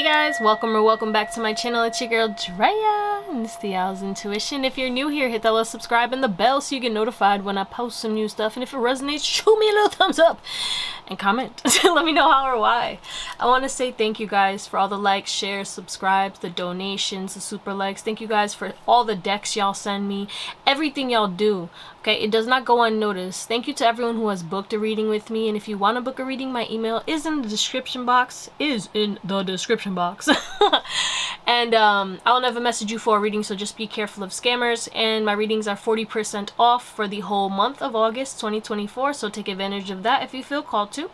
guys, welcome back to my channel. It's your girl Drea and it's Theowlsintuition. If you're new here, hit that little subscribe and the bell so you get notified when I post some new stuff. And if it resonates, shoot me a little thumbs up and comment. Let me know how or why. I want to say thank you guys for all the likes, shares, subscribes, the donations, the super likes. Thank you guys for all the decks y'all send me, everything y'all do. Okay, it does not go unnoticed. Thank you to everyone who has booked a reading with me. And if you want to book a reading, my email is in the description box. And I'll never message you for a reading, so just be careful of scammers. And my readings are 40% off for the whole month of August 2024, so take advantage of that if you feel called to.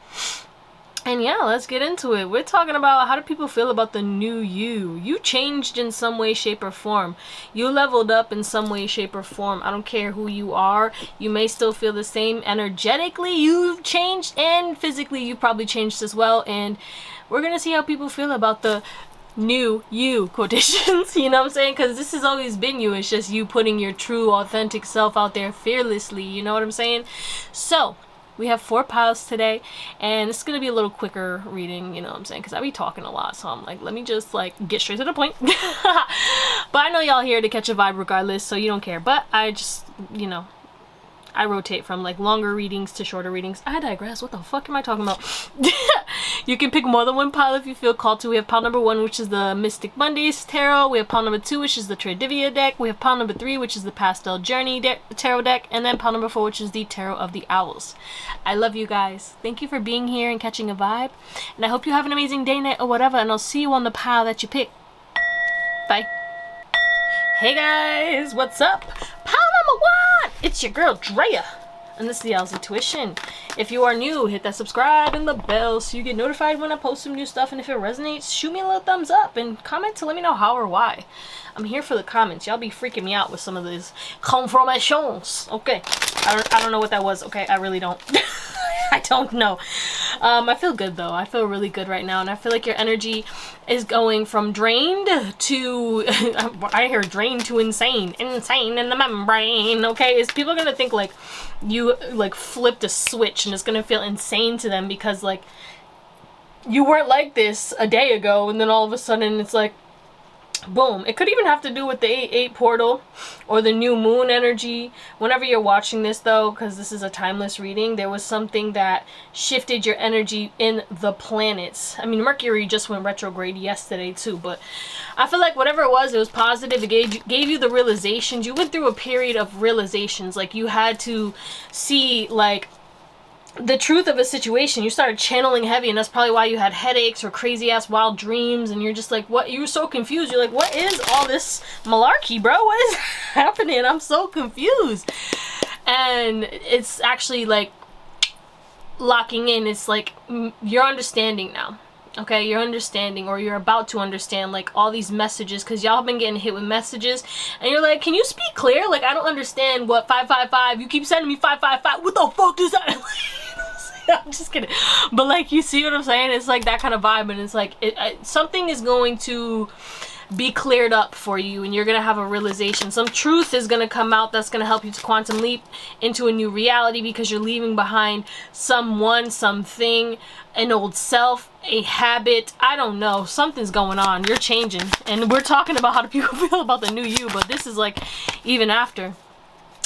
And yeah, let's get into it. We're talking about how do people feel about the new you. You changed in some way, shape, or form. You leveled up in some way, shape, or form. I don't care who you are. You may still feel the same. Energetically, you've changed, and physically, you probably changed as well. And we're going to see how people feel about the new you, quotations. You know what I'm saying? Because this has always been you. It's just you putting your true, authentic self out there fearlessly. You know what I'm saying? So we have 4 piles today, and it's gonna be a little quicker reading, you know what I'm saying, because I be talking a lot, so I'm like, let me just like get straight to the point. But I know y'all here to catch a vibe regardless, so you don't care. But I just, you know, I rotate from like longer readings to shorter readings. I digress. What the fuck am I talking about? You can pick more than one pile if you feel called to. We have pile number 1, which is the Mystic Mondays Tarot. We have pile number 2, which is the Tridevia Deck. We have pile number 3, which is the Pastel Journey Tarot Deck. And then pile number 4, which is the Tarot of the Owls. I love you guys. Thank you for being here and catching a vibe. And I hope you have an amazing day, night, or whatever. And I'll see you on the pile that you pick. Bye. Hey guys, what's up? Pile number 1! It's your girl Drea. And this is Theowlsintuition. If you are new, hit that subscribe and the bell so you get notified when I post some new stuff. And if it resonates, shoot me a little thumbs up and comment to let me know how or why. I'm here for the comments. Y'all be freaking me out with some of these confirmations. Okay, I don't know what that was. Okay, I really don't. I don't know. I feel good though. I feel really good right now, and I feel like your energy is going from drained to I hear drained to insane in the membrane. Okay, is people gonna think like you like flipped a switch and it's gonna feel insane to them because like you weren't like this a day ago, and then all of a sudden it's like boom. It could even have to do with the 8/8 portal or the new moon energy. Whenever you're watching this though, because this is a timeless reading, there was something that shifted your energy in the planets. I mean, Mercury just went retrograde yesterday too, but I feel like whatever it was positive. It gave you the realizations. You went through a period of realizations. Like you had to see like the truth of a situation. You started channeling heavy, and that's probably why you had headaches or crazy ass wild dreams, and you're just like, what? You were so confused. You're like, what is all this malarkey, bro? What is happening? I'm so confused. And it's actually like locking in. It's like you're understanding now. Okay, you're understanding, or you're about to understand like all these messages, because y'all have been getting hit with messages and you're like, can you speak clear? Like, I don't understand what 555, you keep sending me 555, what the fuck is that? I'm just kidding, but like, you see what I'm saying? It's like that kind of vibe, and it's like something is going to be cleared up for you, and you're gonna have a realization. Some truth is gonna come out that's gonna help you to quantum leap into a new reality, because you're leaving behind someone, something, an old self, a habit. I don't know, something's going on. You're changing, and we're talking about how do people feel about the new you, but this is like even after.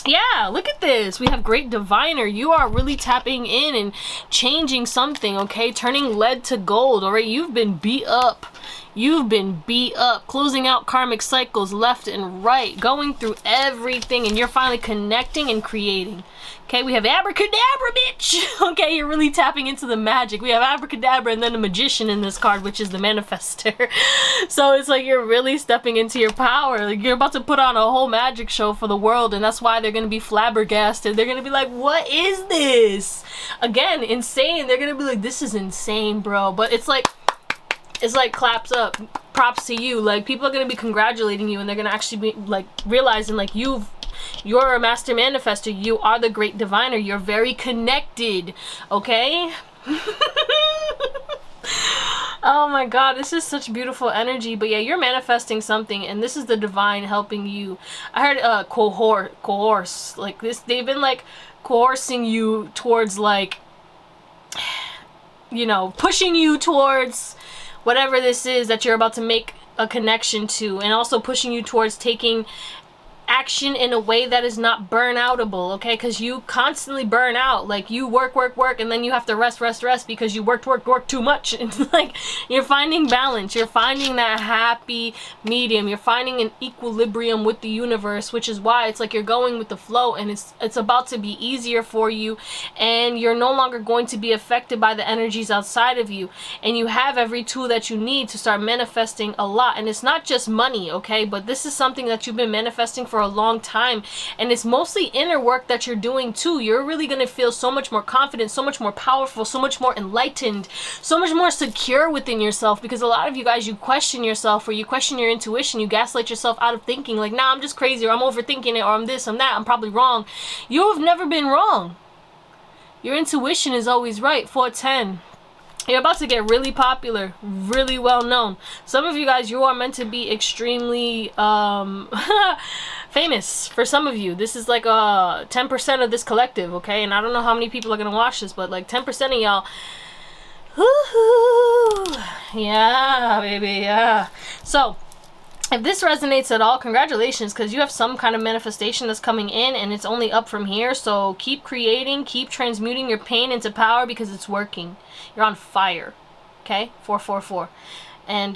Yeah, look at this. We have Great Diviner. You are really tapping in and changing something, okay? Turning lead to gold, all right? You've been beat up. You've been beat up. Closing out karmic cycles left and right. Going through everything, and you're finally connecting and creating. Okay, we have abracadabra, bitch. Okay, you're really tapping into the magic. We have abracadabra and then the magician in this card, which is the manifester. So it's like you're really stepping into your power. Like you're about to put on a whole magic show for the world, and that's why they're going to be flabbergasted. They're going to be like, what is this? Again, insane. They're going to be like, this is insane, bro. But it's like claps up. Props to you. Like, people are going to be congratulating you, and they're going to actually be like realizing like you're a master manifester. You are the great diviner. You're very connected, okay? Oh my god, this is such beautiful energy. But yeah, you're manifesting something, and this is the divine helping you. I heard coerce. Like this, they've been like coercing you towards like, you know, pushing you towards whatever this is that you're about to make a connection to, and also pushing you towards taking action in a way that is not burnoutable, okay? Because you constantly burn out. Like, you work, and then you have to rest because you work too much. It's like you're finding balance. You're finding that happy medium. You're finding an equilibrium with the universe, which is why it's like you're going with the flow, and it's about to be easier for you, and you're no longer going to be affected by the energies outside of you, and you have every tool that you need to start manifesting a lot. And it's not just money, okay? But this is something that you've been manifesting for a long time, and it's mostly inner work that you're doing too. You're really going to feel so much more confident, so much more powerful, so much more enlightened, so much more secure within yourself, because a lot of you guys, you question yourself, or you question your intuition, you gaslight yourself out of thinking like, nah, I'm just crazy, or I'm overthinking it, or I'm this, I'm that, I'm probably wrong. You have never been wrong. Your intuition is always right. 410. You're about to get really popular, really well known. Some of you guys, you are meant to be extremely famous. For some of you, this is like 10% of this collective, okay? And I don't know how many people are gonna watch this, but like 10% of y'all. Woohoo! Yeah, baby, yeah. So, if this resonates at all, congratulations, because you have some kind of manifestation that's coming in, and it's only up from here. So keep creating, keep transmuting your pain into power, because it's working. You're on fire. Okay? 444. And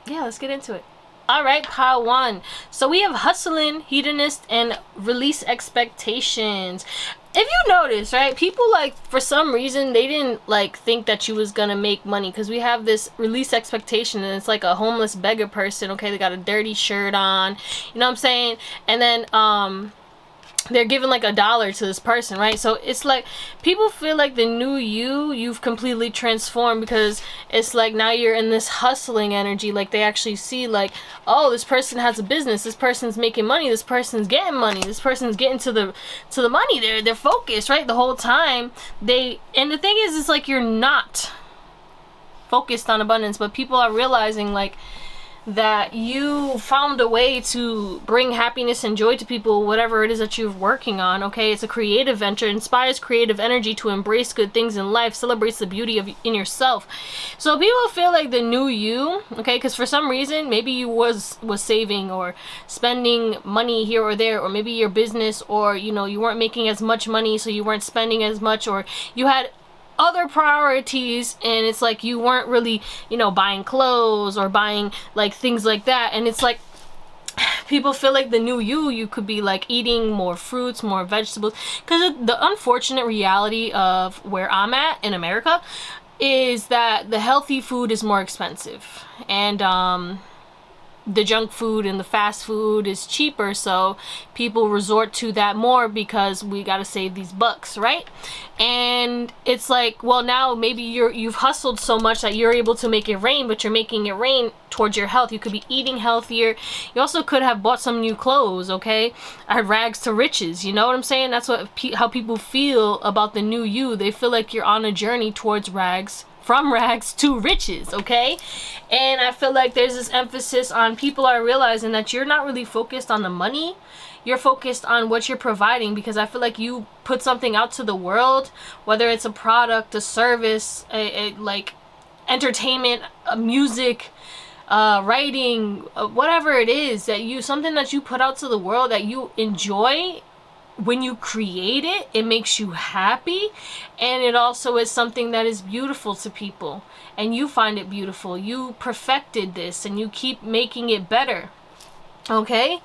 yeah, let's get into it. All right, pile one. So we have hustling, hedonist, and release expectations. If you notice, right, people, like, for some reason, they didn't, like, think that you was gonna make money, because we have this release expectation, and it's like a homeless beggar person, okay? They got a dirty shirt on, you know what I'm saying? And then they're giving like $1 to this person, right? So it's like people feel like the new you've completely transformed, because it's like now you're in this hustling energy. Like, they actually see like, oh, this person has a business, this person's making money, this person's getting money, this person's getting to the money. They're focused, right, the whole time. And the thing is, it's like you're not focused on abundance, but people are realizing like that you found a way to bring happiness and joy to people, whatever it is that you're working on, okay? It's a creative venture, inspires creative energy to embrace good things in life, celebrates the beauty in yourself. So people feel like the new you, okay? Because for some reason, maybe you was saving or spending money here or there, or maybe your business, or, you know, you weren't making as much money, so you weren't spending as much, or you had other priorities, and it's like you weren't really, you know, buying clothes or buying like things like that. And it's like people feel like the new you could be like eating more fruits, more vegetables, because the unfortunate reality of where I'm at in America is that the healthy food is more expensive, and the junk food and the fast food is cheaper, so people resort to that more because we got to save these bucks, right? And it's like, well, now maybe you've hustled so much that you're able to make it rain, but you're making it rain towards your health. You could be eating healthier. You also could have bought some new clothes, okay? I had rags to riches, you know what I'm saying? That's what how people feel about the new you. They feel like you're on a journey towards rags, from rags to riches, okay? And I feel like there's this emphasis on people are realizing that you're not really focused on the money. You're focused on what you're providing, because I feel like you put something out to the world, whether it's a product, a service, like entertainment, music, writing, whatever it is, that something that you put out to the world that you enjoy. When you create it, it makes you happy, and it also is something that is beautiful to people, and you find it beautiful. You perfected this, and you keep making it better, okay?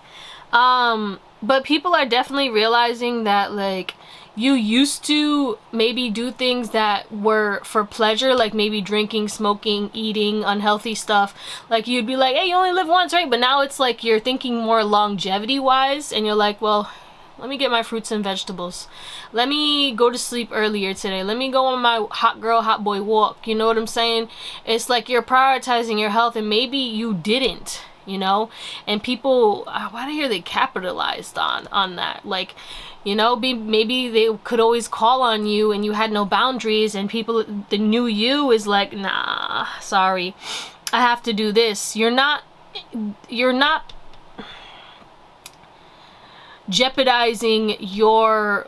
But people are definitely realizing that, like, you used to maybe do things that were for pleasure, like maybe drinking, smoking, eating unhealthy stuff. Like, you'd be like, hey, you only live once, right? But now it's like you're thinking more longevity wise, and you're like, well, let me get my fruits and vegetables. Let me go to sleep earlier today. Let me go on my hot girl, hot boy walk. You know what I'm saying? It's like you're prioritizing your health, and maybe you didn't, you know? And people, why do I hear they capitalized on that? Like, you know, maybe they could always call on you and you had no boundaries, and people, the new you is like, nah, sorry, I have to do this. You're not jeopardizing your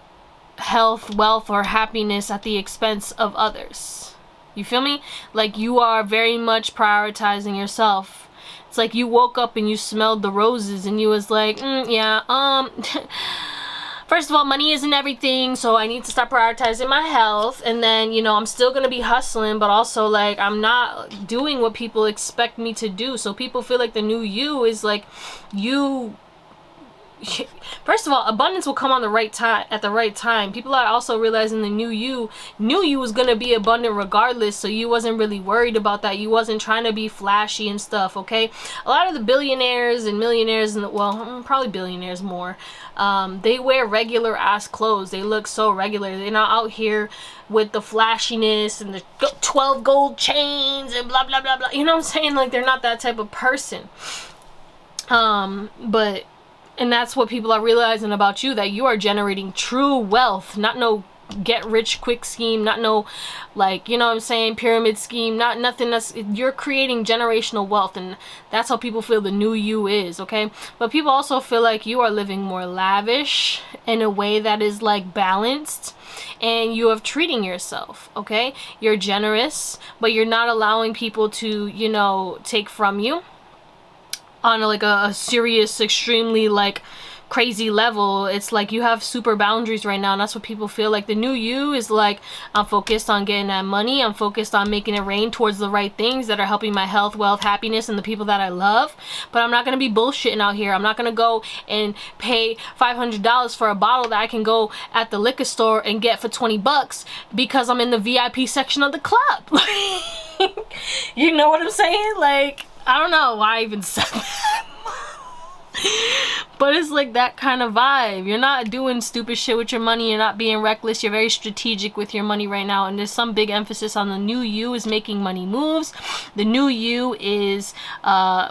health, wealth, or happiness at the expense of others. You feel me? Like, you are very much prioritizing yourself. It's like you woke up and you smelled the roses and you was like, first of all, money isn't everything, so I need to start prioritizing my health. And then, you know, I'm still gonna be hustling, but also, like, I'm not doing what people expect me to do. So people feel like the new you is like, you... First of all, abundance will come on the right time, at the right time. People are also realizing the new you knew you was gonna be abundant regardless, so you wasn't really worried about that. You wasn't trying to be flashy and stuff, okay? A lot of the billionaires and millionaires, and well, probably billionaires more, they wear regular ass clothes. They look so regular. They're not out here with the flashiness and the 12 gold chains and blah blah blah blah. You know what I'm saying? Like, they're not that type of person. And that's what people are realizing about you, that you are generating true wealth, not no get rich quick scheme, not no, like, you know what I'm saying, pyramid scheme, not nothing. That's, you're creating generational wealth, and that's how people feel the new you is, okay? But people also feel like you are living more lavish in a way that is like balanced, and you are treating yourself, okay? You're generous, but you're not allowing people to, you know, take from you on like a serious, extremely like crazy level. It's like you have super boundaries right now, and that's what people feel like. The new you is like, I'm focused on getting that money, I'm focused on making it rain towards the right things that are helping my health, wealth, happiness, and the people that I love. But I'm not gonna be bullshitting out here. I'm not gonna go and pay $500 for a bottle that I can go at the liquor store and get for 20 bucks because I'm in the VIP section of the club. You know what I'm saying? Like, I don't know why I even said that. But it's like that kind of vibe. You're not doing stupid shit with your money. You're not being reckless. You're very strategic with your money right now. And there's some big emphasis on the new you is making money moves. The new you is,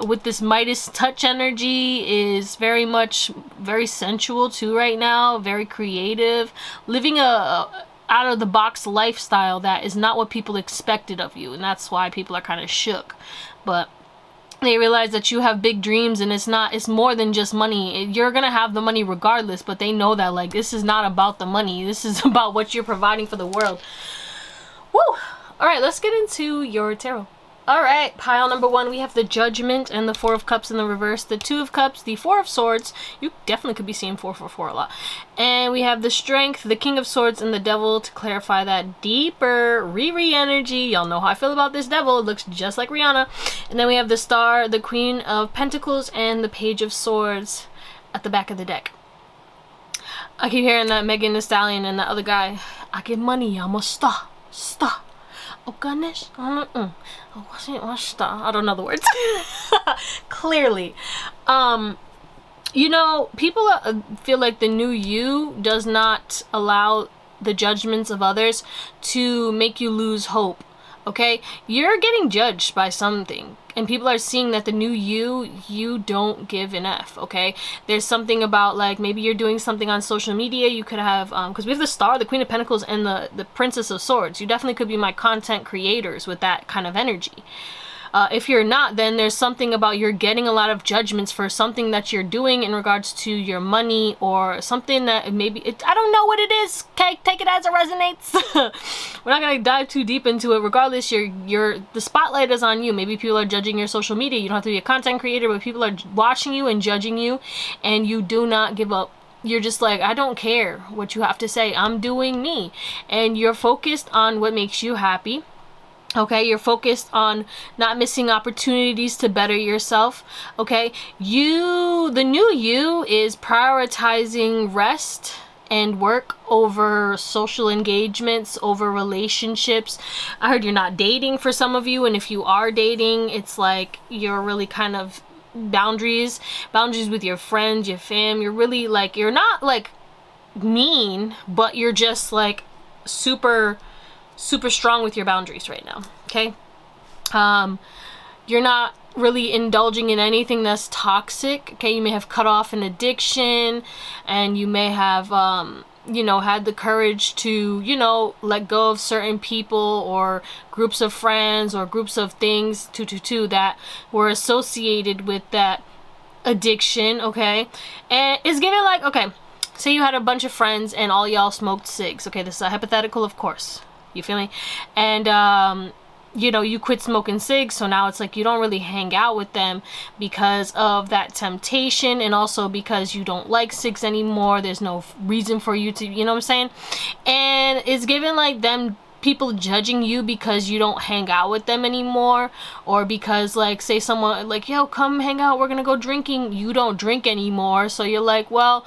with this Midas touch energy, is very much, very sensual too right now. Very creative. Living a out of the box lifestyle that is not what people expected of you. And that's why people are kind of shook. But they realize that you have big dreams, and it's more than just money. You're gonna have the money regardless, but they know that, like, this is not about the money. This is about what you're providing for the world. Woo! All right, let's get into your tarot. All right, pile number 1, we have the Judgment and the 4 of Cups in the reverse, the 2 of Cups, the 4 of Swords. You definitely could be seeing 444 a lot. And we have the Strength, the King of Swords, and the Devil to clarify that deeper Riri energy. Y'all know how I feel about this Devil. It looks just like Rihanna. And then we have the Star, the Queen of Pentacles, and the Page of Swords at the back of the deck. I keep hearing that Megan Thee Stallion and the other guy, I get money, I'm a star. Oh, Ganesh, I don't know the words. Clearly. You know, people feel like the new you does not allow the judgments of others to make you lose hope. Okay? You're getting judged by something, and people are seeing that the new you don't give an F, okay? There's something about, like, maybe you're doing something on social media. You could have, because we have the Star, the Queen of Pentacles, and the Princess of Swords. You definitely could be my content creators with that kind of energy. If you're not, then there's something about you're getting a lot of judgments for something that you're doing in regards to your money, or something that maybe, I don't know what it is, okay? Take it as it resonates. We're not going to dive too deep into it. Regardless, the spotlight is on you. Maybe people are judging your social media. You don't have to be a content creator, but people are watching you and judging you, and you do not give up. You're just like, I don't care what you have to say. I'm doing me. And you're focused on what makes you happy. Okay, you're focused on not missing opportunities to better yourself. Okay, the new you is prioritizing rest and work over social engagements, over relationships. I heard you're not dating for some of you, and if you are dating, it's like you're really kind of boundaries with your friends, your fam. You're really like, you're not like mean, but you're just like super strong with your boundaries right now. Okay, you're not really indulging in anything that's toxic. Okay, you may have cut off an addiction, and you may have you know, had the courage to, you know, let go of certain people or groups of friends or groups of things that were associated with that addiction. Okay, and it's given like, okay, say you had a bunch of friends and all y'all smoked cigs. Okay, this is a hypothetical, of course. You feel me? And you know, you quit smoking cigs, so now it's like you don't really hang out with them because of that temptation, and also because you don't like cigs anymore. There's no reason for you to, you know what I'm saying? And it's given like them people judging you because you don't hang out with them anymore, or because like say someone like, yo, come hang out, we're gonna go drinking, you don't drink anymore, so you're like, well,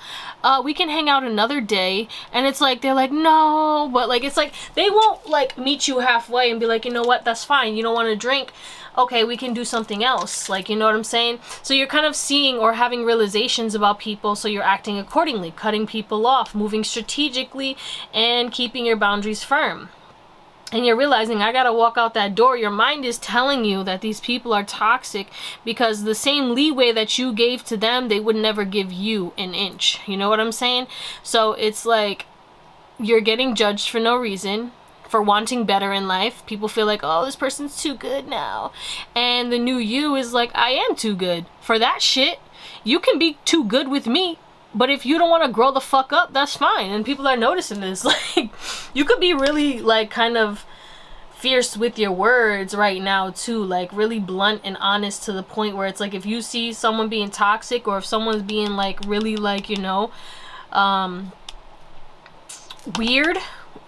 we can hang out another day. And it's like they're like, no, but like it's like they won't like meet you halfway and be like, you know what, that's fine, you don't want to drink, okay, we can do something else, like, you know what I'm saying? So you're kind of seeing or having realizations about people, so you're acting accordingly, cutting people off, moving strategically, and keeping your boundaries firm. And you're realizing, I gotta walk out that door. Your mind is telling you that these people are toxic because the same leeway that you gave to them, they would never give you an inch. You know what I'm saying? So it's like you're getting judged for no reason, for wanting better in life. People feel like, oh, this person's too good now. And the new you is like, I am too good for that shit. You can be too good with me, but if you don't want to grow the fuck up, that's fine. And people are noticing this. Like, you could be really, like, kind of fierce with your words right now, too. Like, really blunt and honest to the point where it's like, if you see someone being toxic, or if someone's being, like, really, like, you know, weird,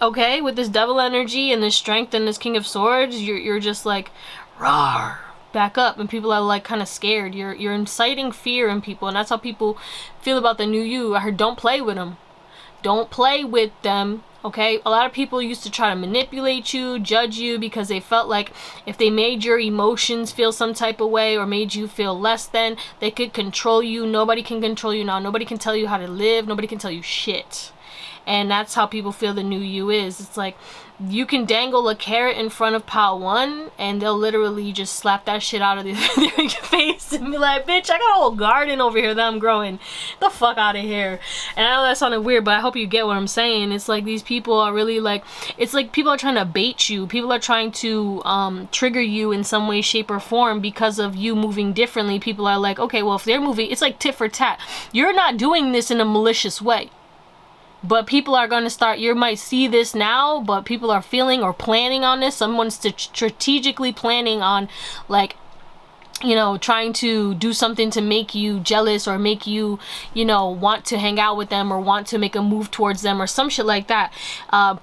okay, with this devil energy and this strength and this King of Swords, you're just like, rawr, back up. And people are like kind of scared. You're inciting fear in people, and that's how people feel about the new you. I heard, don't play with them, don't play with them, okay? A lot of people used to try to manipulate you, judge you, because they felt like if they made your emotions feel some type of way, or made you feel less than, they could control you. Nobody can control you now. Nobody can tell you how to live. Nobody can tell you shit. And that's how people feel the new you is. It's like you can dangle a carrot in front of pile one, and they'll literally just slap that shit out of their face and be like, bitch, I got a whole garden over here that I'm growing. The fuck out of here. And I know that sounded weird, but I hope you get what I'm saying. It's like these people are really like, it's like people are trying to bait you. People are trying to trigger you in some way, shape, or form because of you moving differently. People are like, okay, well, if they're moving, it's like tit for tat. You're not doing this in a malicious way, but people are going to start, you might see this now, but people are feeling or planning on this. Someone's strategically planning on, like, you know, trying to do something to make you jealous, or make you, you know, want to hang out with them, or want to make a move towards them, or some shit like that.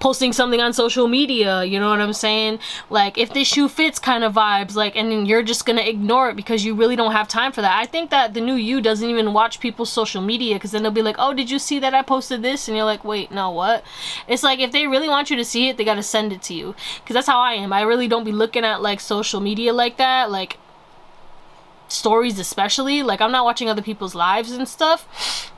Posting something on social media, you know what I'm saying? Like, if this shoe fits kind of vibes, like, and then you're just gonna ignore it because you really don't have time for that. I think that the new you doesn't even watch people's social media, because then they'll be like, oh, did you see that I posted this? And you're like, wait, no, what? It's like, if they really want you to see it, they gotta send it to you, because that's how I am. I really don't be looking at, like, social media like that, like stories especially. Like, I'm not watching other people's lives and stuff.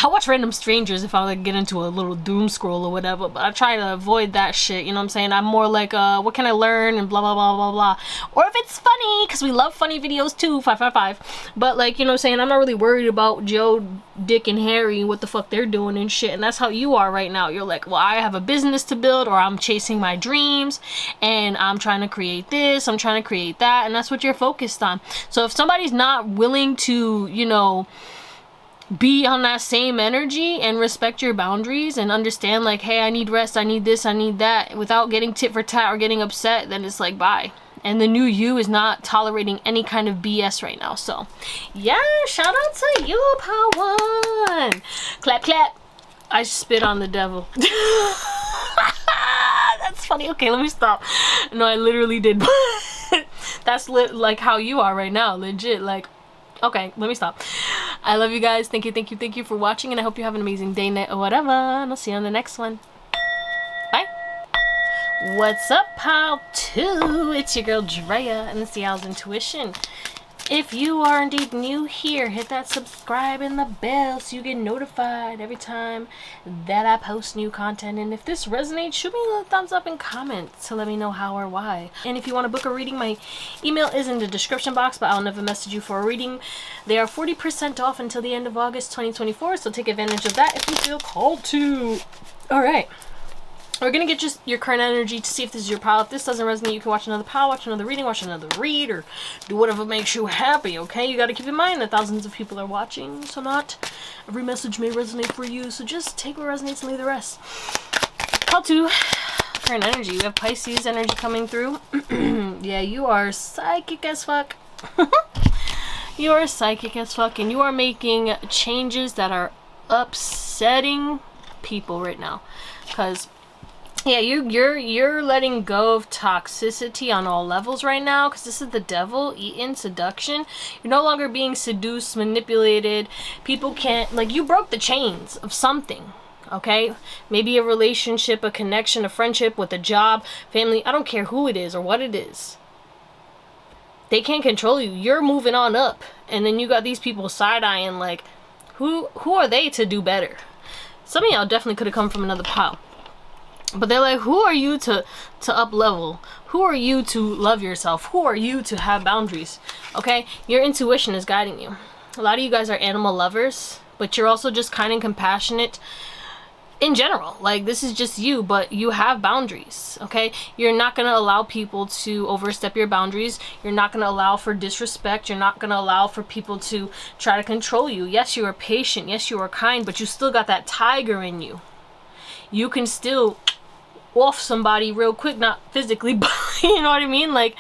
I watch random strangers if I like get into a little doom scroll or whatever, but I try to avoid that shit, you know what I'm saying? I'm more like, what can I learn, and blah blah blah blah blah. Or if it's funny, because we love funny videos too, 555. But like, you know what I'm saying, I'm not really worried about Joe, Dick, and Harry, what the fuck they're doing and shit. And that's how you are right now. You're like, well, I have a business to build, or I'm chasing my dreams, and I'm trying to create this, I'm trying to create that, and that's what you're focused on. So if somebody's not willing to, you know, be on that same energy and respect your boundaries and understand, like, hey, I need rest, I need this, I need that, without getting tit for tat or getting upset, then it's like, bye. And the new you is not tolerating any kind of BS right now. So yeah, shout out to you, Power One. Clap clap. I spit on the devil. That's funny. Okay, let me stop. No, I literally did. That's like how you are right now, legit. Like, okay, let me stop. I love you guys. Thank you for watching, and I hope you have an amazing day, night, or whatever. And I'll see you on the next one. Bye. What's up, Pal 2? It's your girl Drea, and it's Theowlsintuition. If you are indeed new here, hit that subscribe and the bell so you get notified every time that I post new content. And if this resonates, shoot me a thumbs up and comment to let me know how or why. And if you want to book a reading, my email is in the description box, but I'll never message you for a reading. They are 40% off until the end of August 2024, so take advantage of that if you feel called to. Alright. We're going to get just your current energy to see if this is your pile. If this doesn't resonate, you can watch another pile, watch another reading, watch another read, or do whatever makes you happy, okay? You got to keep in mind that thousands of people are watching, so not every message may resonate for you. So just take what resonates and leave the rest. Pile 2, current energy. You have Pisces energy coming through. Yeah, you are psychic as fuck. You are psychic as fuck, and you are making changes that are upsetting people right now. Because yeah, you're letting go of toxicity on all levels right now, because this is the devil, eaten, seduction. You're no longer being seduced, manipulated. People can't, like, you broke the chains of something, okay? Maybe a relationship, a connection, a friendship, with a job, family. I don't care who it is or what it is. They can't control you. You're moving on up, and then you got these people side-eyeing like, who are they to do better? Some of y'all definitely could have come from another pile. But they're like, who are you to up level? Who are you to love yourself? Who are you to have boundaries? Okay? Your intuition is guiding you. A lot of you guys are animal lovers, but you're also just kind and compassionate in general. Like, this is just you, but you have boundaries, okay? You're not going to allow people to overstep your boundaries. You're not going to allow for disrespect. You're not going to allow for people to try to control you. Yes, you are patient. Yes, you are kind, but you still got that tiger in you. You can still off somebody real quick, not physically, but you know what I mean? Like,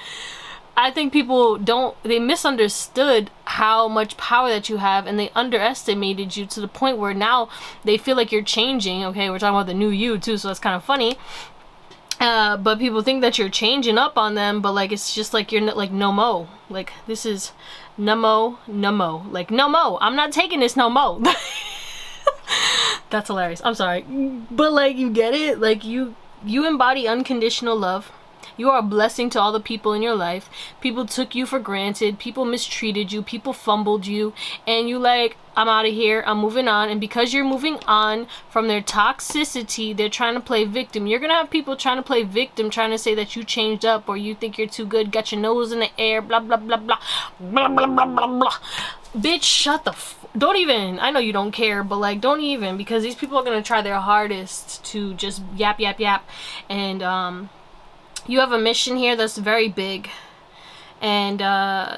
I think people they misunderstood how much power that you have, and they underestimated you to the point where now they feel like you're changing. Okay, we're talking about the new you too, so that's kind of funny. But people think that you're changing up on them, but like, it's just like, you're like, no mo. Like, this is no mo. Like, no mo. I'm not taking this no mo. That's hilarious. I'm sorry. But like, you get it? Like, you embody unconditional love. You are a blessing to all the people in your life. People took you for granted. People mistreated you. People fumbled you. And you like, I'm out of here. I'm moving on. And because you're moving on from their toxicity, they're trying to play victim. You're going to have people trying to play victim, trying to say that you changed up, or you think you're too good, got your nose in the air, blah, blah, blah, blah, blah, blah, blah, blah, blah. Bitch, shut the don't even. I know you don't care, but like, don't even, because these people are going to try their hardest to just yap, yap, yap. And, you have a mission here that's very big, and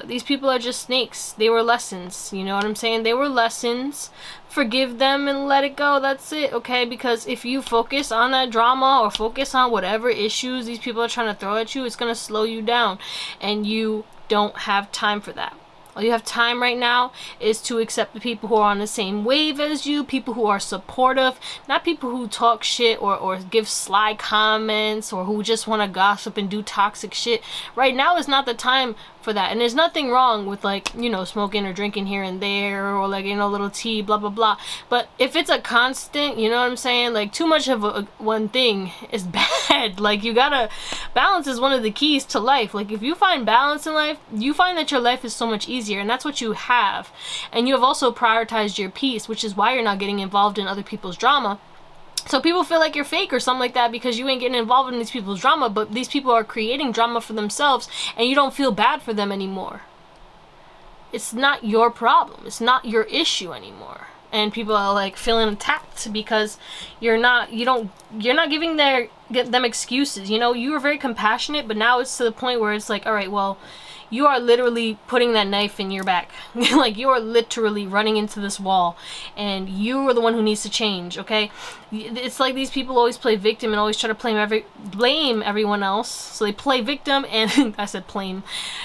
these people are just snakes. They were lessons, you know what I'm saying? They were lessons. Forgive them and let it go. That's it, okay? Because if you focus on that drama, or focus on whatever issues these people are trying to throw at you, it's going to slow you down, and you don't have time for that. All you have time right now is to accept the people who are on the same wave as you, people who are supportive, not people who talk shit or give sly comments, or who just want to gossip and do toxic shit. Right now is not the time for that. And there's nothing wrong with, like, you know, smoking or drinking here and there, or like, you know, a little tea, blah, blah, blah. But if it's a constant, you know what I'm saying? Like, too much of one thing is bad. Like, you gotta, balance is one of the keys to life. Like, if you find balance in life, you find that your life is so much easier, and that's what you have. And you have also prioritized your peace, which is why you're not getting involved in other people's drama. So people feel like you're fake or something like that because you ain't getting involved in these people's drama, but these people are creating drama for themselves, and you don't feel bad for them anymore. It's not your problem. It's not your issue anymore. And people are like feeling attacked because you're not giving them excuses. You know, you were very compassionate, but now it's to the point where it's like, all right, well, you are literally putting that knife in your back. Like, you are literally running into this wall, and you are the one who needs to change, okay? It's like these people always play victim and always try to blame everyone else. So they play victim, and I said blame,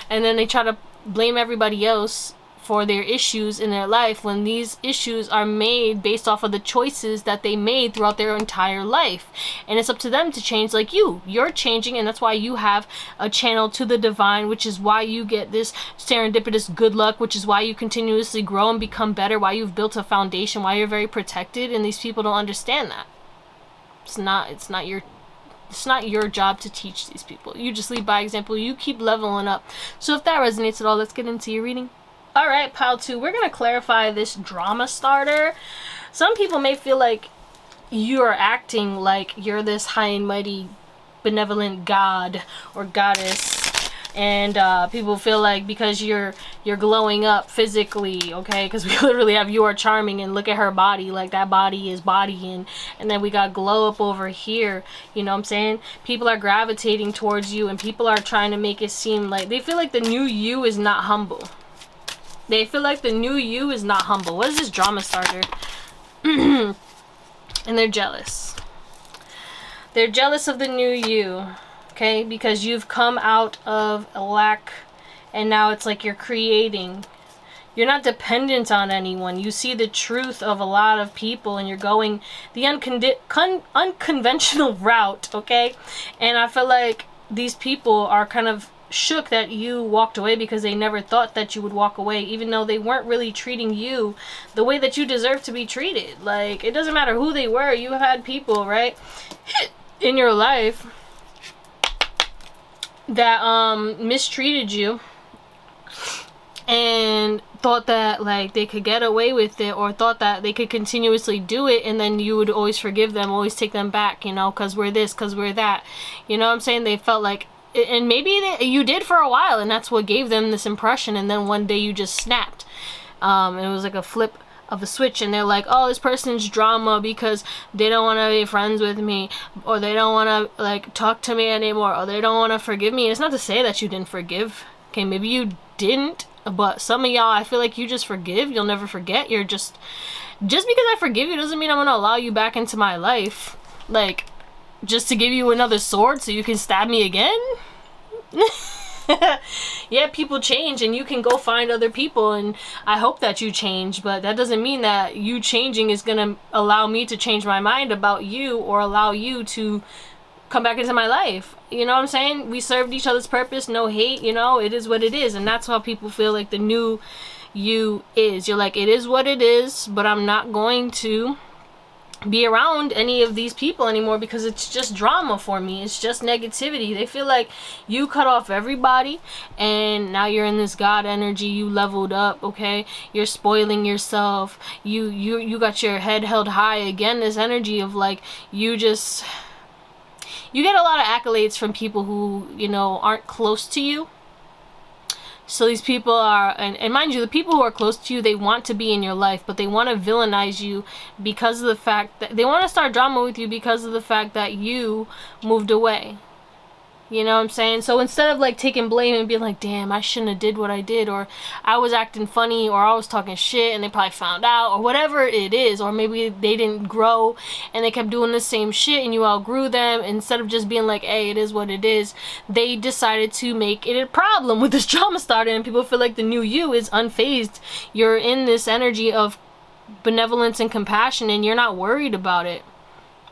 and then they try to blame everybody else for their issues in their life, when these issues are made based off of the choices that they made throughout their entire life. And it's up to them to change. Like, you're changing, and that's why you have a channel to the divine, which is why you get this serendipitous good luck, which is why you continuously grow and become better, why you've built a foundation, why you're very protected. And these people don't understand that. It's not your job to teach these people. You just lead by example. You keep leveling up. So if that resonates at all, let's get into your reading. Alright, pile 2, we're going to clarify this drama starter. Some people may feel like you are acting like you're this high and mighty benevolent god or goddess, and people feel like because you're glowing up physically, okay, because we literally have you are charming, and look at her body, like that body is bodying, and then we got glow up over here, you know what I'm saying? People are gravitating towards you, and people are trying to make it seem like they feel like the new you is not humble. They feel like the new you is not humble. What is this drama starter? And they're jealous. They're jealous of the new you, okay? Because you've come out of a lack and now it's like you're creating. You're not dependent on anyone. You see the truth of a lot of people and you're going the unconventional route, okay? And I feel like these people are kind of shook that you walked away because they never thought that you would walk away, even though they weren't really treating you the way that you deserve to be treated. Like, it doesn't matter who they were. You have had people, right, in your life that mistreated you and thought that like they could get away with it, or thought that they could continuously do it, and then you would always forgive them, always take them back, you know, because we're this, because we're that, you know what I'm saying? They felt like, and maybe you did for a while, and that's what gave them this impression, and then one day you just snapped. It was like a flip of a switch, and they're like, oh, this person's drama because they don't want to be friends with me, or they don't want to like talk to me anymore, or they don't want to forgive me. And it's not to say that you didn't forgive, okay? Maybe you didn't, but some of y'all, I feel like you just forgive. You'll never forget. You're just because I forgive you doesn't mean I'm gonna allow you back into my life, like just to give you another sword so you can stab me again. Yeah, people change and you can go find other people, and I hope that you change, but that doesn't mean that you changing is gonna allow me to change my mind about you or allow you to come back into my life. You know what I'm saying? We served each other's purpose, no hate, you know, it is what it is. And that's how people feel like the new you is. You're like, it is what it is, but I'm not going to be around any of these people anymore because it's just drama for me. It's just negativity. They feel like you cut off everybody and now you're in this God energy. You leveled up, okay? You're spoiling yourself. You got your head held high. Again, this energy of like you get a lot of accolades from people who, you know, aren't close to you. So these people are, and mind you, the people who are close to you, they want to be in your life, but they want to villainize you because of the fact that they want to start drama with you because of the fact that you moved away. You know what I'm saying? So instead of like taking blame and being like, damn, I shouldn't have did what I did, or I was acting funny, or I was talking shit and they probably found out, or whatever it is, or maybe they didn't grow and they kept doing the same shit and you outgrew them, instead of just being like, hey, it is what it is, they decided to make it a problem with this drama started, and people feel like the new you is unfazed. You're in this energy of benevolence and compassion and you're not worried about it.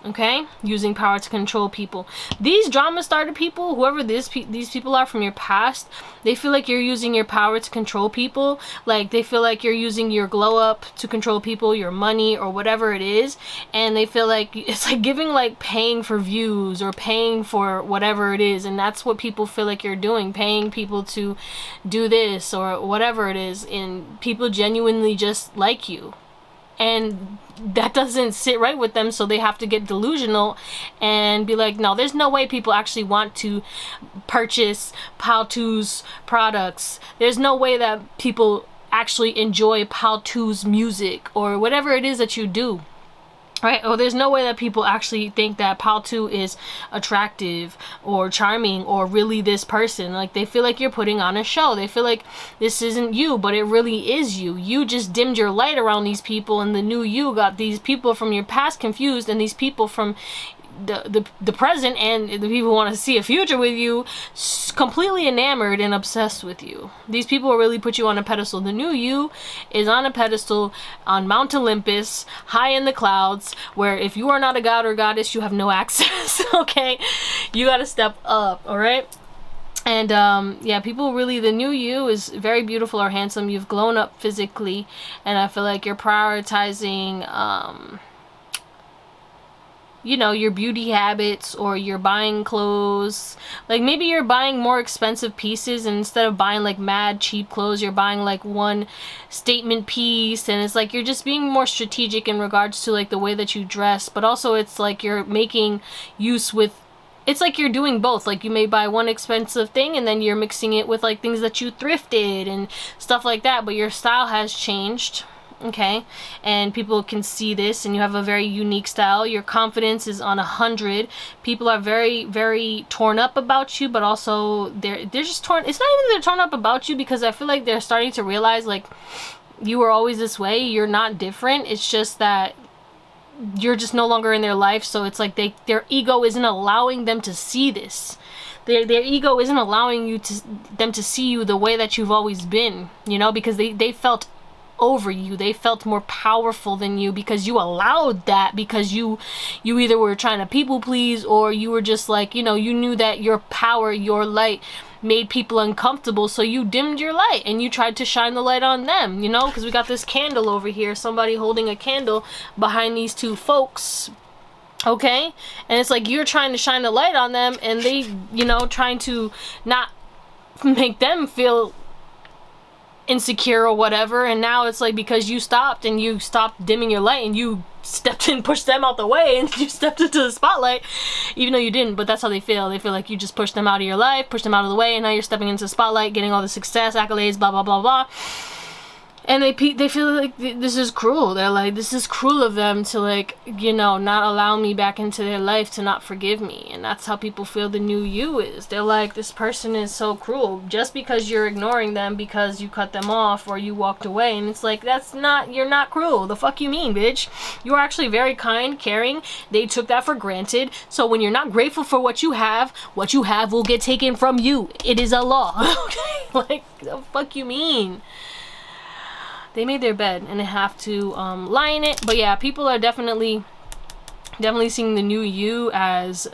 Okay, using power to control people. These drama starter people, whoever these people are from your past, they feel like you're using your power to control people. Like they feel like you're using your glow up to control people, your money or whatever it is, and they feel like it's like giving, like paying for views or paying for whatever it is, and that's what people feel like you're doing, paying people to do this or whatever it is, and people genuinely just like you. And that doesn't sit right with them, so they have to get delusional and be like, no, there's no way people actually want to purchase Paltu's products. There's no way that people actually enjoy Paltu's music or whatever it is that you do. Right? Or there's no way that people actually think that Paltu is attractive or charming or really this person. Like they feel like you're putting on a show. They feel like this isn't you, but it really is you. You just dimmed your light around these people, and the new you got these people from your past confused, and these people from the present and the people who want to see a future with you completely enamored and obsessed with you. These people will really put you on a pedestal. The new you is on a pedestal on Mount Olympus, high in the clouds, where if you are not a god or goddess, you have no access. Okay, you got to step up. All right. And yeah, people really, the new you is very beautiful or handsome. You've grown up physically, and I feel like you're prioritizing you know, your beauty habits, or you're buying clothes. Like maybe you're buying more expensive pieces, and instead of buying like mad cheap clothes, you're buying like one statement piece, and it's like you're just being more strategic in regards to like the way that you dress, but also it's like you're making use with, it's like you're doing both. Like you may buy one expensive thing and then you're mixing it with like things that you thrifted and stuff like that, but your style has changed. Okay, and people can see this, and you have a very unique style. Your confidence is on 100. People are very, very torn up about you, but also they're just torn. It's not even that they're torn up about you, because I feel like they're starting to realize like you were always this way. You're not different. It's just that you're just no longer in their life, so it's like their ego isn't allowing them to see this. Their ego isn't allowing them to see you the way that you've always been, you know, because they felt over you. They felt more powerful than you because you allowed that, because you either were trying to people please, or you were just like, you know, you knew that your power, your light made people uncomfortable, so you dimmed your light and you tried to shine the light on them, you know, because we got this candle over here, somebody holding a candle behind these two folks, okay, and it's like you're trying to shine the light on them, and they, you know, trying to not make them feel insecure or whatever, and now it's like because you stopped dimming your light and you stepped in, pushed them out the way, and you stepped into the spotlight, even though you didn't, but that's how they feel. They feel like you just pushed them out of your life, pushed them out of the way, and now you're stepping into the spotlight, getting all the success, accolades, blah blah blah blah. And they feel like this is cruel. They're like, this is cruel of them to, like, you know, not allow me back into their life, to not forgive me. And that's how people feel the new you is. They're like, this person is so cruel just because you're ignoring them because you cut them off or you walked away. And it's like, you're not cruel. The fuck you mean, bitch? You're actually very kind, caring. They took that for granted. So when you're not grateful for what you have will get taken from you. It is a law. Okay? Like, the fuck you mean? They made their bed and they have to lie in it. But yeah, people are definitely seeing the new you as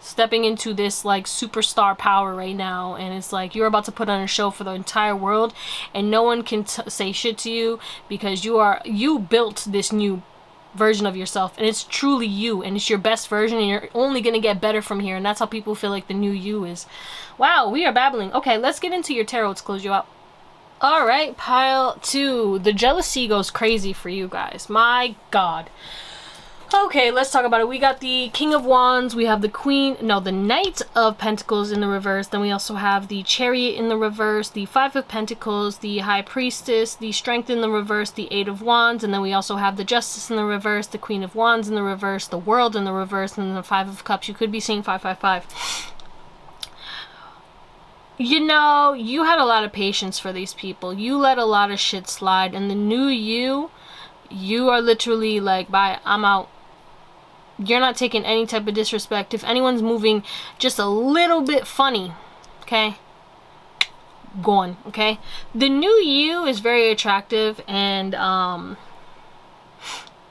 stepping into this like superstar power right now, and it's like you're about to put on a show for the entire world, and no one can say shit to you because you built this new version of yourself, and it's truly you, and it's your best version, and you're only gonna get better from here. And that's how people feel like the new you is. Wow, we are babbling. Okay, let's get into your tarot. Let's close you out. Alright, pile 2. The jealousy goes crazy for you guys. My God. Okay, let's talk about it. We got the King of Wands. We have the Knight of Pentacles in the reverse. Then we also have the Chariot in the reverse, the Five of Pentacles, the High Priestess, the Strength in the reverse, the Eight of Wands. And then we also have the Justice in the reverse, the Queen of Wands in the reverse, the World in the reverse, and the Five of Cups. You could be seeing 555. You know, you had a lot of patience for these people. You let a lot of shit slide, and the new you are literally like, bye, I'm out. You're not taking any type of disrespect. If anyone's moving just a little bit funny, okay, gone, okay? The new you is very attractive, and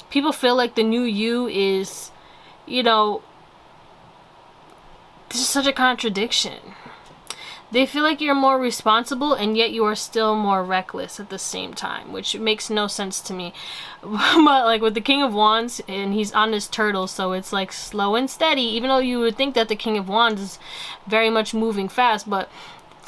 people feel like the new you is, you know, this is such a contradiction. They feel like you're more responsible, and yet you are still more reckless at the same time, which makes no sense to me. But like with the King of Wands, and he's on his turtle, so it's like slow and steady, even though you would think that the King of Wands is very much moving fast, but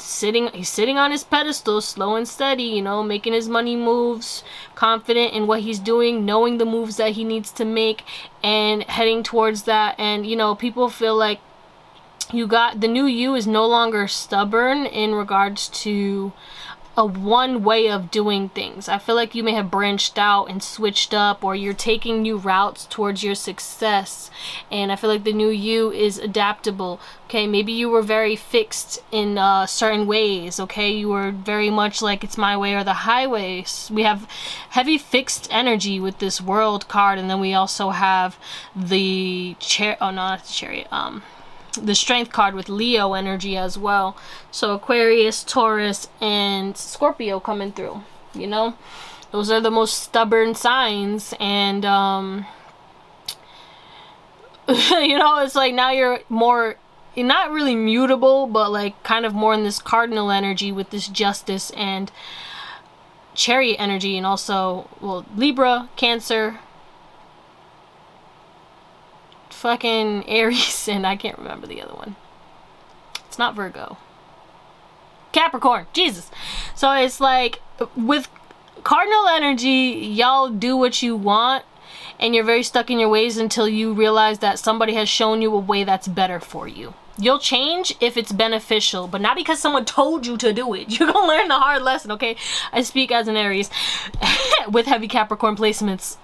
he's sitting on his pedestal, slow and steady, you know, making his money moves, confident in what he's doing, knowing the moves that he needs to make, and heading towards that. And, you know, people feel like the new you is no longer stubborn in regards to a one way of doing things. I feel like you may have branched out and switched up, or you're taking new routes towards your success. And I feel like the new you is adaptable. Okay, maybe you were very fixed in certain ways. Okay, you were very much like it's my way or the highway. We have heavy fixed energy with this World card, and then we also have the Chariot. The Strength card with Leo energy as well. So Aquarius, Taurus, and Scorpio coming through, you know? Those are the most stubborn signs. And, you know, it's like now you're not really mutable, but like kind of more in this cardinal energy with this Justice and Chariot energy. And also, well, Libra, Cancer, fucking Aries, and I can't remember the other one. It's not Virgo. Capricorn. Jesus. So it's like with cardinal energy, y'all do what you want, and you're very stuck in your ways until you realize that somebody has shown you a way that's better for you. You'll change if it's beneficial, but not because someone told you to do it. You're gonna learn the hard lesson, okay? I speak as an Aries with heavy Capricorn placements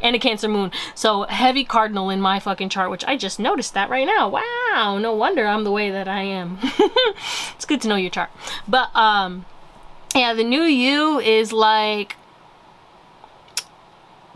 and a Cancer moon. So heavy cardinal in my fucking chart, which I just noticed that right now. Wow, no wonder I'm the way that I am. It's good to know your chart. But yeah, the new you is like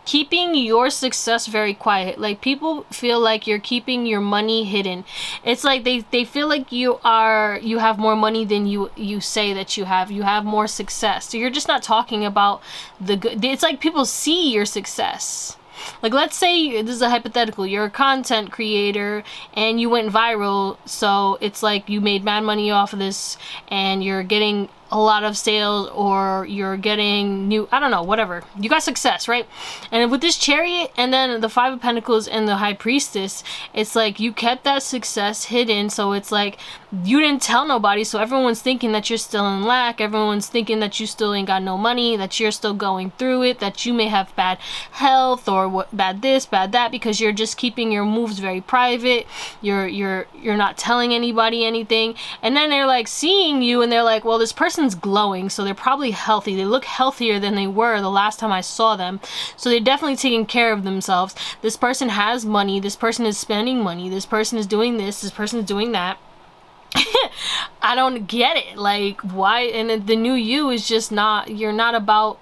keeping your success very quiet. Like, people feel like you're keeping your money hidden. It's like they feel like you have more money than you say that you have. You have more success. So you're just not talking about the good. It's like people see your success. Like, let's say, this is a hypothetical, you're a content creator and you went viral, so it's like you made mad money off of this and you're getting a lot of sales, or you're getting new, I don't know, whatever. You got success, right? And with this Chariot and then the Five of Pentacles and the High Priestess, it's like you kept that success hidden. So it's like you didn't tell nobody, so everyone's thinking that you're still in lack. Everyone's thinking that you still ain't got no money, that you're still going through it, that you may have bad health or what, bad this, bad that, because you're just keeping your moves very private. You're not telling anybody anything. And then they're like seeing you and they're like, well, this person's glowing, so they're probably healthy. They look healthier than they were the last time I saw them. So they're definitely taking care of themselves. This person has money. This person is spending money. This person is doing this. This person is doing that. I don't get it. Like, why? And the new you is just not, you're not about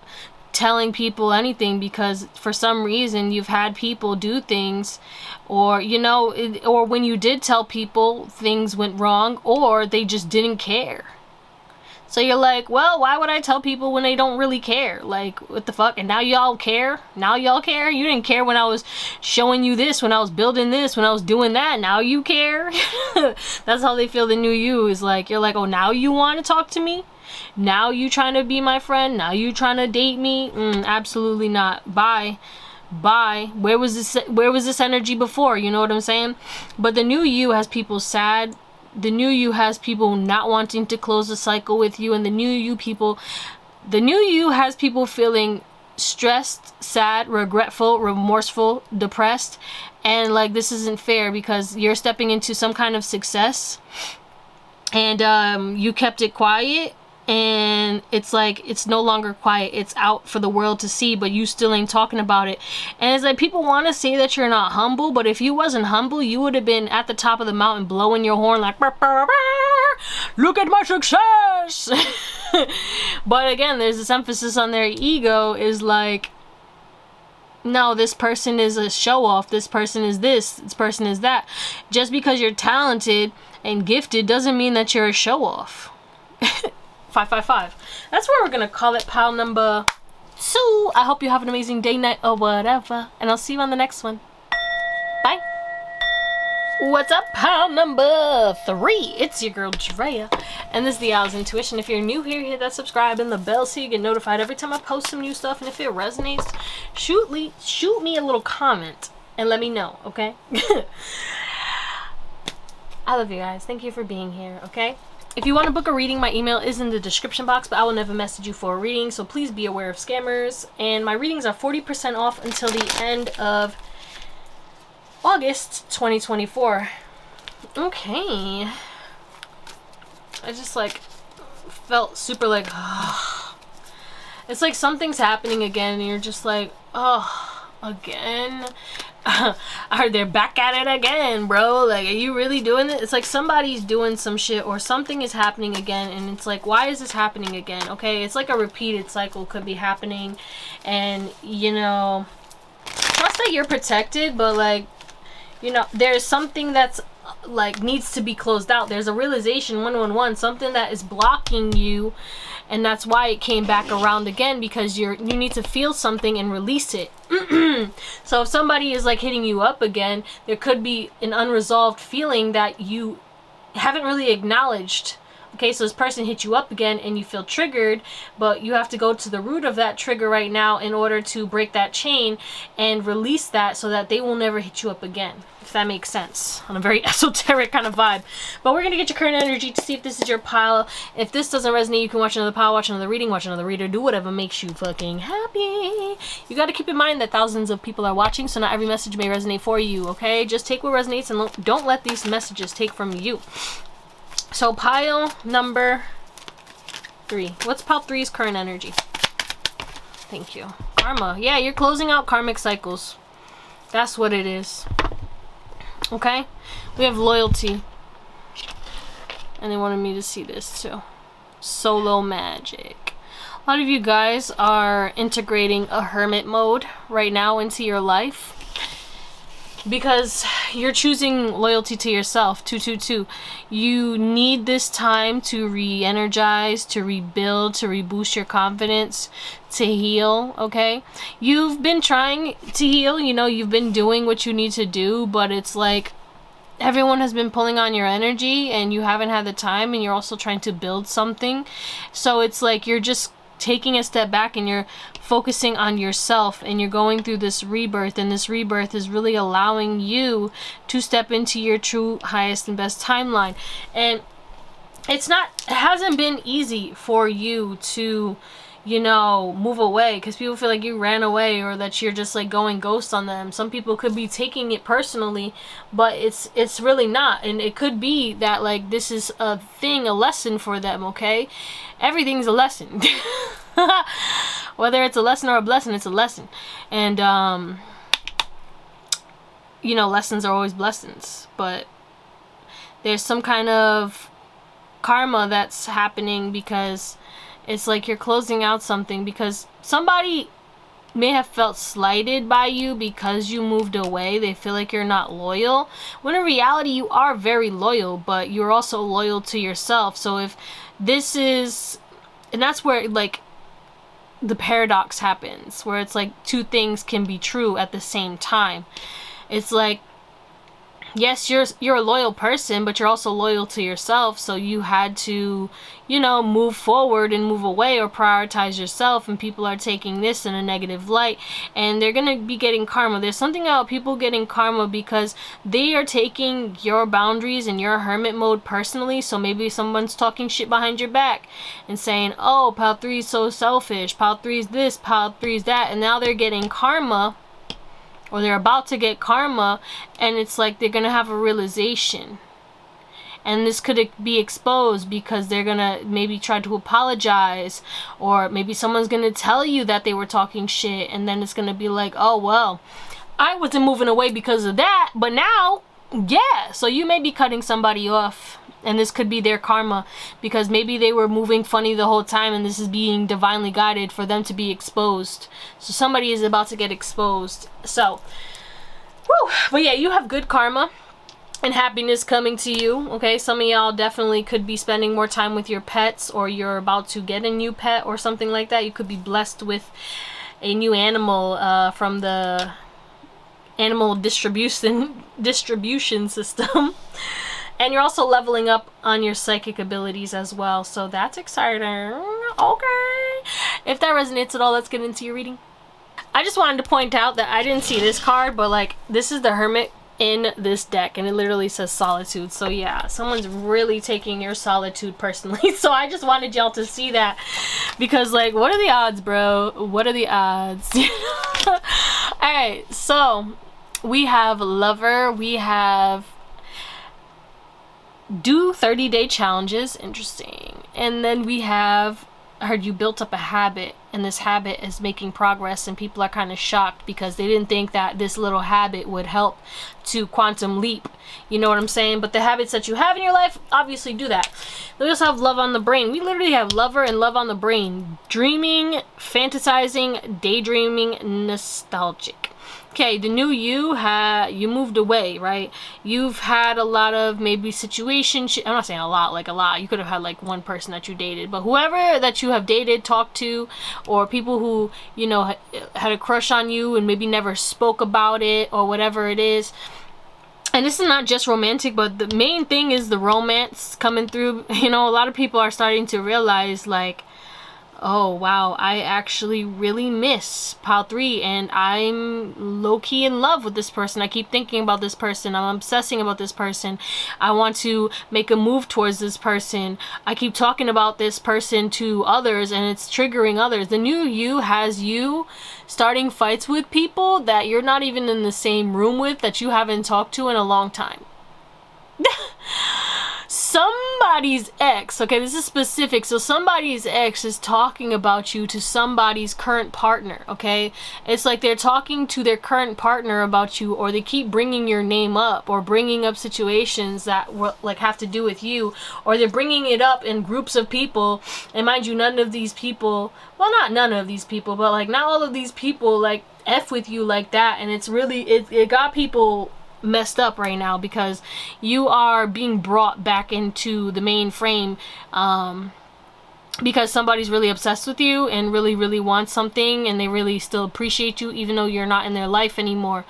telling people anything, because for some reason you've had people do things, or you know, or when you did tell people, things went wrong, or they just didn't care. So you're like, well, why would I tell people when they don't really care? Like, what the fuck? And now y'all care? Now y'all care? You didn't care when I was showing you this, when I was building this, when I was doing that. Now you care? That's how they feel the new you is like. You're like, oh, now you want to talk to me? Now you trying to be my friend? Now you trying to date me? Absolutely not. Bye. Bye. Where was this energy before? You know what I'm saying? But the new you has people sad. The new you has people not wanting to close the cycle with you, and the new you has people feeling stressed, sad, regretful, remorseful, depressed, and like this isn't fair because you're stepping into some kind of success and you kept it quiet, and it's like it's no longer quiet, it's out for the world to see, but you still ain't talking about it. And it's like people want to say that you're not humble, but if you wasn't humble, you would have been at the top of the mountain blowing your horn like, "Bah, bah, bah, look at my success." But again, there's this emphasis on their ego, is like, no, this person is a show off, this person is this person is that. Just because you're talented and gifted doesn't mean that you're a show off. 555. That's where we're gonna call it pile number 2. I hope you have an amazing day, night, or whatever, and I'll see you on the next one. Bye. What's up, pile number 3? It's your girl Drea, and this is Theowlsintuition. If you're new here, hit that subscribe and the bell so you get notified every time I post some new stuff. And if it resonates, shoot me a little comment and let me know, okay? I love you guys. Thank you for being here, okay? If you want to book a reading, my email is in the description box, but I will never message you for a reading, so please be aware of scammers. And my readings are 40% off until the end of August 2024. Okay. I just like felt super like, oh. It's like something's happening again and you're just like, oh, again? Are they back at it again, bro? Like, are you really doing it? It's like somebody's doing some shit or something is happening again, and it's like, why is this happening again? Okay, it's like a repeated cycle could be happening, and you know, not that you're protected, but like, you know, there's something that's like needs to be closed out. There's a realization 111, something that is blocking you, and that's why it came back around again, because you need to feel something and release it. So if somebody is like hitting you up again, there could be an unresolved feeling that you haven't really acknowledged. Okay, so this person hit you up again and you feel triggered, but you have to go to the root of that trigger right now in order to break that chain and release that so that they will never hit you up again, if that makes sense, on a very esoteric kind of vibe. But we're gonna get your current energy to see if this is your pile. If this doesn't resonate, you can watch another pile, watch another reading, watch another reader, do whatever makes you fucking happy. You got to keep in mind that thousands of people are watching, so not every message may resonate for you, okay? Just take what resonates and don't let these messages take from you. So pile number 3. What's pile 3's current energy? Thank you. Karma. Yeah, you're closing out karmic cycles. That's what it is. Okay? We have loyalty. And they wanted me to see this too. Solo magic. A lot of you guys are integrating a hermit mode right now into your life because you're choosing loyalty to yourself. 222. You need this time to re-energize, to rebuild, to reboost your confidence, to heal. Okay, you've been trying to heal, you know, you've been doing what you need to do, but it's like everyone has been pulling on your energy and you haven't had the time, and you're also trying to build something. So it's like you're just taking a step back and you're focusing on yourself, and you're going through this rebirth, and this rebirth is really allowing you to step into your true highest and best timeline. And it hasn't been easy for you to, you know, move away, because people feel like you ran away or that you're just like going ghost on them. Some people could be taking it personally, but it's really not. And it could be that like this is a thing, a lesson for them. Okay, everything's a lesson. Whether it's a lesson or a blessing, it's a lesson. And you know, lessons are always blessings, but there's some kind of karma that's happening, because it's like you're closing out something, because somebody may have felt slighted by you because you moved away. They feel like you're not loyal, when in reality you are very loyal, but you're also loyal to yourself. So if this is, and that's where like the paradox happens, where it's like two things can be true at the same time. It's like, yes, you're a loyal person, but you're also loyal to yourself. So you had to, you know, move forward and move away or prioritize yourself. And people are taking this in a negative light, and they're going to be getting karma. There's something about people getting karma because they are taking your boundaries and your hermit mode personally. So maybe someone's talking shit behind your back and saying, oh, Pile 3 is so selfish, Pile 3 is this, Pile 3 is that. And now they're getting karma, or they're about to get karma, and it's like they're gonna have a realization, and this could be exposed because they're gonna maybe try to apologize, or maybe someone's gonna tell you that they were talking shit, and then it's gonna be like, oh well, I wasn't moving away because of that, but now, yeah. So you may be cutting somebody off, and this could be their karma, because maybe they were moving funny the whole time, and this is being divinely guided for them to be exposed. So somebody is about to get exposed. So, whew. But yeah, you have good karma and happiness coming to you. Okay, some of y'all definitely could be spending more time with your pets, or you're about to get a new pet or something like that. You could be blessed with a new animal from the animal distribution system. And you're also leveling up on your psychic abilities as well. So that's exciting. Okay. If that resonates at all, let's get into your reading. I just wanted to point out that I didn't see this card, but like this is the Hermit in this deck, and it literally says solitude. So yeah, someone's really taking your solitude personally. So I just wanted y'all to see that, because like, what are the odds, bro? What are the odds? Alright, so we have Lover, we have do 30-day challenges, interesting, and then we have, I heard you built up a habit, and this habit is making progress, and people are kind of shocked because they didn't think that this little habit would help to quantum leap, you know what I'm saying? But the habits that you have in your life obviously do that. We also have Love on the Brain. We literally have Lover and Love on the Brain. Dreaming, fantasizing, daydreaming, nostalgic. Okay, the new you moved away, right? You've had a lot of maybe situations. I'm not saying a lot, like a lot. You could have had like one person that you dated, but whoever that you have dated, talked to, or people who, you know, had a crush on you and maybe never spoke about it, or whatever it is. And this is not just romantic, but the main thing is the romance coming through. You know, a lot of people are starting to realize like, oh wow, I actually really miss Pile 3, and I'm low-key in love with this person. I keep thinking about this person. I'm obsessing about this person. I want to make a move towards this person. I keep talking about this person to others, and it's triggering others. The new you has you starting fights with people that you're not even in the same room with, that you haven't talked to in a long time. somebody's ex, okay, this is specific, so somebody's ex is talking about you to somebody's current partner, okay? It's like they're talking to their current partner about you, or they keep bringing your name up, or bringing up situations that like have to do with you, or they're bringing it up in groups of people, and mind you, none of these people, well, not none of these people, but like not all of these people like F with you like that, and it's really, it got people messed up right now, because you are being brought back into the mainframe because somebody's really obsessed with you and really wants something, and they really still appreciate you even though you're not in their life anymore.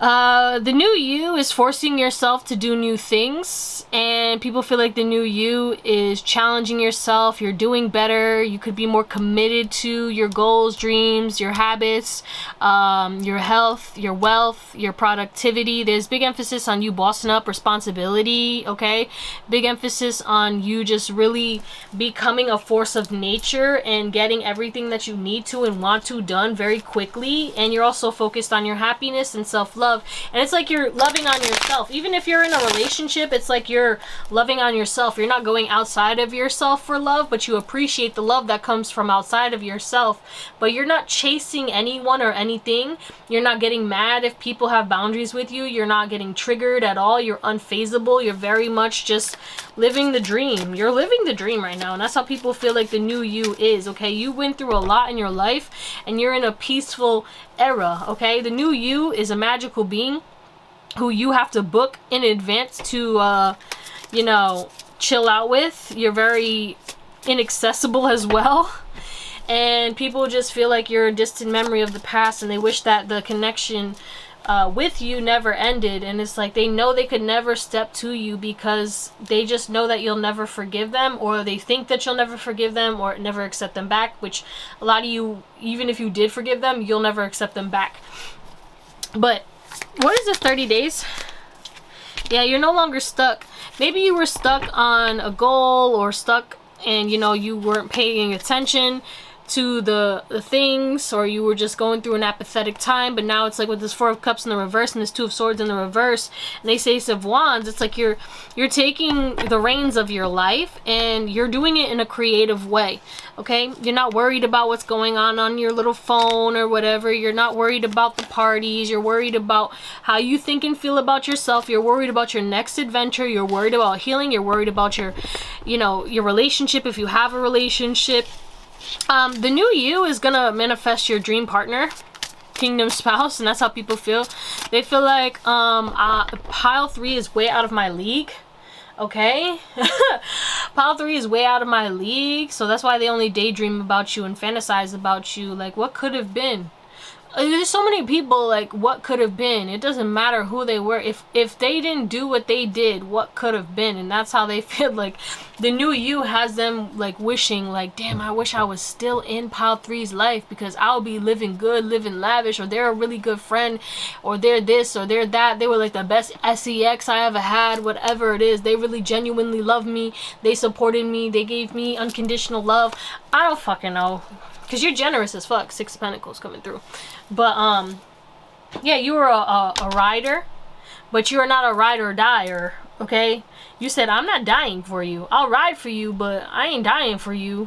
The new you is forcing yourself to do new things, and people feel like the new you is challenging yourself. You're doing better. You could be more committed to your goals, dreams, your habits, your health, your wealth, your productivity. There's big emphasis on you bossing up, responsibility, okay? Big emphasis on you just really becoming a force of nature and getting everything that you need to and want to done very quickly. And you're also focused on your happiness and self-love. And it's like you're loving on yourself. Even if you're in a relationship, it's like you're loving on yourself. You're not going outside of yourself for love, but you appreciate the love that comes from outside of yourself. But you're not chasing anyone or anything. You're not getting mad if people have boundaries with you. You're not getting triggered at all. You're unfazable. You're very much just living the dream. You're living the dream right now, and that's how people feel like the new you is, okay? You went through a lot in your life, and you're in a peaceful era, okay? The new you is a magical being who you have to book in advance to, you know, chill out with. You're very inaccessible as well, and people just feel like you're a distant memory of the past, and they wish that the connection with you never ended. And it's like they know they could never step to you because they just know that you'll never forgive them, or they think that you'll never forgive them or never accept them back, which a lot of you, even if you did forgive them, you'll never accept them back. But what is it, 30 days? Yeah, you're no longer stuck. Maybe you were stuck on a goal, or stuck and, you know, you weren't paying attention to the things, or you were just going through an apathetic time. But now it's like with this Four of Cups in the reverse and this Two of Swords in the reverse, and they say Ace of Wands, it's like you're taking the reins of your life and you're doing it in a creative way, okay? You're not worried about what's going on your little phone or whatever. You're not worried about the parties. You're worried about how you think and feel about yourself. You're worried about your next adventure. You're worried about healing. You're worried about your, you know, your relationship, if you have a relationship. The new you is gonna manifest your dream partner, kingdom spouse, and that's how people feel. They feel like pile 3 is way out of my league, okay? Pile 3 is way out of my league, so that's why they only daydream about you and fantasize about you. Like, what could have been? There's so many people, like, what could have been? It doesn't matter who they were. If they didn't do what they did, what could have been? And that's how they feel. Like, the new you has them, like, wishing, like, damn, I wish I was still in Pile 3's life, because I'll be living good, living lavish, or they're a really good friend, or they're this, or they're that. They were, like, the best sex I ever had, whatever it is. They really genuinely love me. They supported me. They gave me unconditional love. I don't fucking know. Because you're generous as fuck. 6 of Pentacles coming through. But, yeah, you were a rider. But you are not a ride or dyer, okay? You said, I'm not dying for you. I'll ride for you, but I ain't dying for you.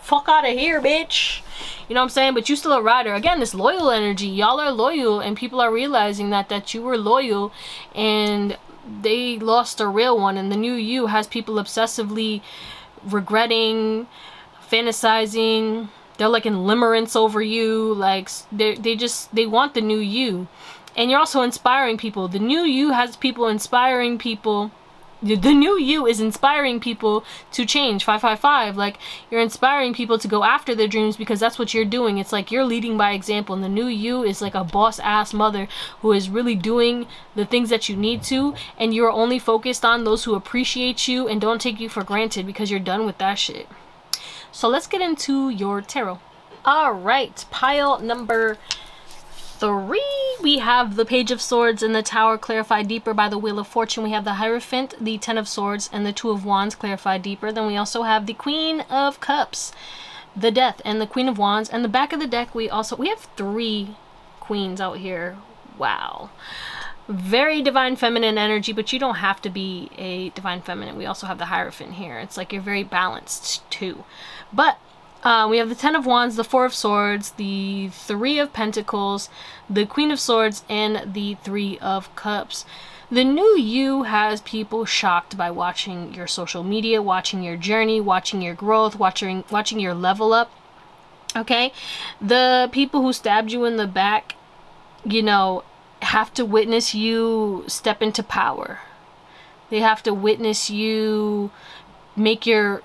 Fuck out of here, bitch. You know what I'm saying? But you still a rider. Again, this loyal energy. Y'all are loyal, and people are realizing that you were loyal, and they lost a real one. And the new you has people obsessively regretting, fantasizing. They're like in limerence over you. Like, they want the new you. And you're also inspiring people. The new you has people inspiring people. The new you is inspiring people to change. 555. Like, you're inspiring people to go after their dreams, because that's what you're doing. It's like you're leading by example. And the new you is like a boss ass mother who is really doing the things that you need to. And you're only focused on those who appreciate you and don't take you for granted, because you're done with that shit. So let's get into your tarot. All right, pile number 3, we have the Page of Swords and the Tower clarified deeper by the Wheel of Fortune. We have the Hierophant, the 10 of Swords, and the 2 of Wands clarified deeper. Then we also have the Queen of Cups, the Death, and the Queen of Wands. And the back of the deck, we have 3 queens out here. Wow. very divine feminine energy, but you don't have to be a divine feminine. We also have the Hierophant here. It's like you're very balanced too. But we have the Ten of Wands, the Four of Swords, the Three of Pentacles, the Queen of Swords, and the Three of Cups. The new you has people shocked by watching your social media, watching your journey, watching your growth, watching your level up. Okay? The people who stabbed you in the back, you know, have to witness you step into power. They have to witness you make your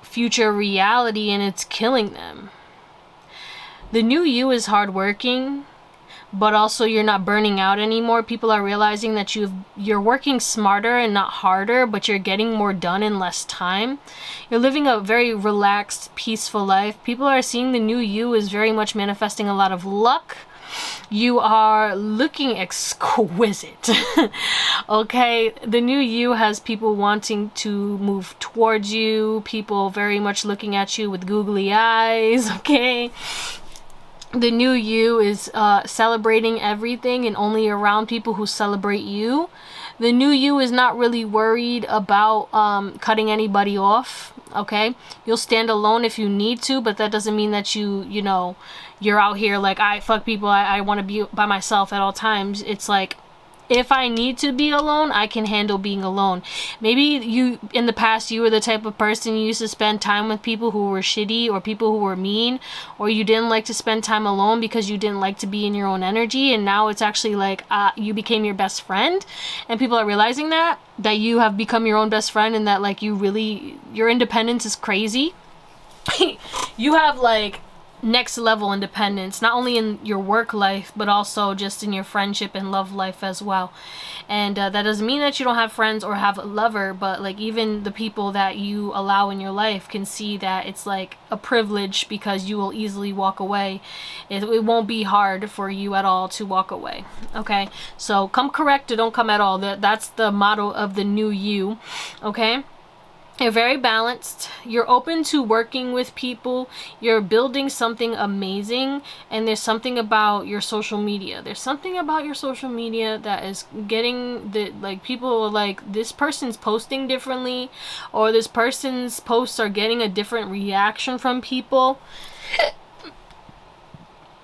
future reality, and it's killing them. The new you is hardworking, but also you're not burning out anymore. People are realizing that you're working smarter and not harder, but you're getting more done in less time. You're living a very relaxed, peaceful life. People are seeing the new you is very much manifesting a lot of luck. You are looking exquisite. Okay, the new you has people wanting to move towards you, people very much looking at you with googly eyes. Okay, the new you is celebrating everything and only around people who celebrate you. The new you is not really worried about cutting anybody off. Okay, you'll stand alone if you need to, but that doesn't mean that you know, you're out here like, I fuck people, I want to be by myself at all times. It's like, if I need to be alone, I can handle being alone. Maybe you, in the past, you were the type of person you used to spend time with people who were shitty or people who were mean, or you didn't like to spend time alone because you didn't like to be in your own energy, and now it's actually like you became your best friend, and people are realizing that you have become your own best friend, and that like your independence is crazy. You have like next level independence, not only in your work life, but also just in your friendship and love life as well. And that doesn't mean that you don't have friends or have a lover, but like even the people that you allow in your life can see that it's like a privilege, because you will easily walk away. It won't be hard for you at all to walk away. Okay, so come correct or don't come at all. That's the motto of the new you. Okay, you're very balanced. You're open to working with people. You're building something amazing. And there's something about your social media. There's something about your social media that is getting the, like, people are like, this person's posting differently, or this person's posts are getting a different reaction from people.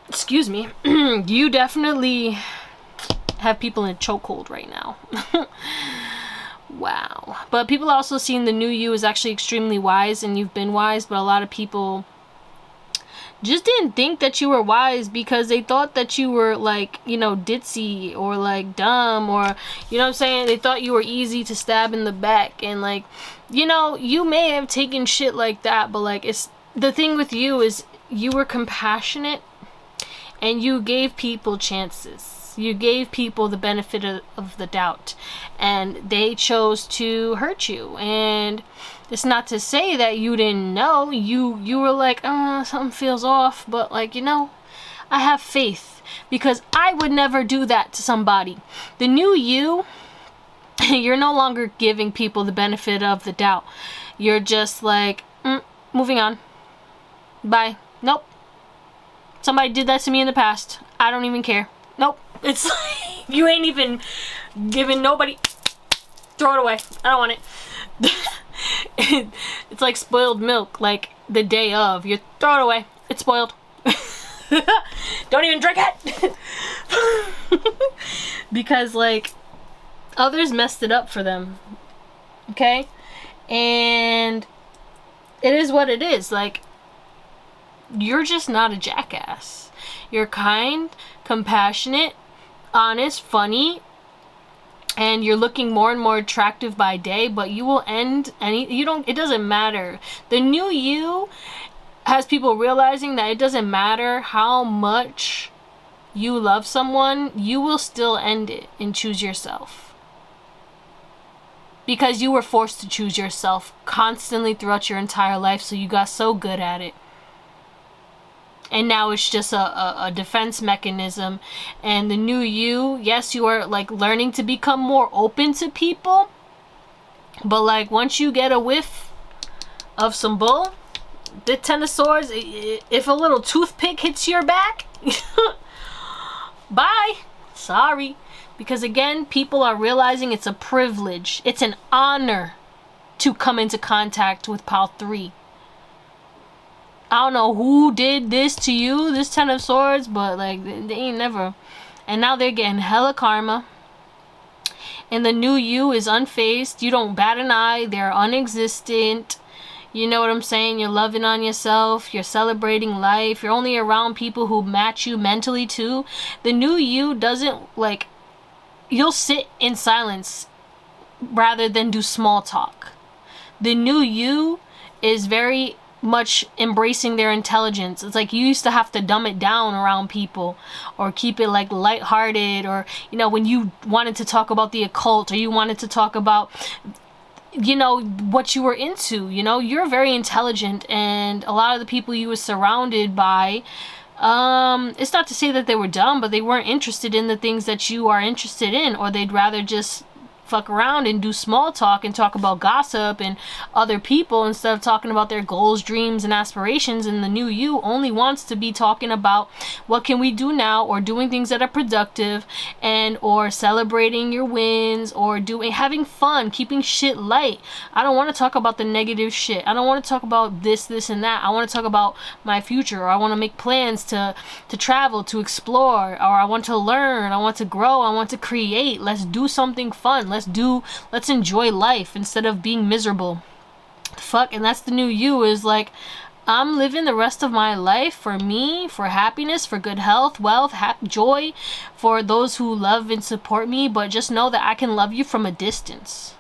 Excuse me. You definitely have people in a chokehold right now. Wow. But people are also seeing the new you is actually extremely wise, and you've been wise, but a lot of people just didn't think that you were wise because they thought that you were like, you know, ditzy or like dumb, or, you know what I'm saying? They thought you were easy to stab in the back, and like, you know, you may have taken shit like that, but like, it's the thing with you is you were compassionate and you gave people chances. You gave people the benefit of the doubt, and they chose to hurt you. And it's not to say that you didn't know. You were like, something feels off, but like, you know, I have faith because I would never do that to somebody. The new you, you're no longer giving people the benefit of the doubt. You're just like, moving on. Bye. Nope. Somebody did that to me in the past. I don't even care. Nope. It's like, you ain't even giving nobody. Throw it away. I don't want it. It's like spoiled milk, like the day of. You throw it away. It's spoiled. Don't even drink it. Because like others messed it up for them. Okay? And it is what it is. Like, you're just not a jackass. You're kind, compassionate, honest, funny, and you're looking more and more attractive by day, but you will end it doesn't matter. The new you has people realizing that it doesn't matter how much you love someone, you will still end it and choose yourself. Because you were forced to choose yourself constantly throughout your entire life, so you got so good at it. And now it's just a defense mechanism. And the new you, yes, you are like learning to become more open to people. But like once you get a whiff of some bull, the Ten of Swords, if a little toothpick hits your back, bye. Sorry. Because again, people are realizing it's a privilege. It's an honor to come into contact with pile 3. I don't know who did this to you, this 10 of swords, but like they ain't never. And now they're getting hella karma. And the new you is unfazed. You don't bat an eye. They're unexistent. You know what I'm saying? You're loving on yourself. You're celebrating life. You're only around people who match you mentally too. The new you doesn't like... You'll sit in silence rather than do small talk. The new you is very much embracing their intelligence. It's like you used to have to dumb it down around people or keep it like lighthearted, or you know, when you wanted to talk about the occult or you wanted to talk about, you know, what you were into. You know, you're very intelligent, and a lot of the people you were surrounded by, it's not to say that they were dumb, but they weren't interested in the things that you are interested in, or they'd rather just fuck around and do small talk and talk about gossip and other people instead of talking about their goals, dreams, and aspirations. And the new you only wants to be talking about what can we do now, or doing things that are productive, and or celebrating your wins, or having fun, keeping shit light. I don't want to talk about the negative shit. I don't want to talk about this and that. I want to talk about my future, or I want to make plans to travel, to explore, or I want to learn, I want to grow, I want to create. Let's do something fun. Let's enjoy life instead of being miserable. Fuck. And that's the new you, is like, I'm living the rest of my life for me, for happiness, for good health, wealth, joy, for those who love and support me. But just know that I can love you from a distance.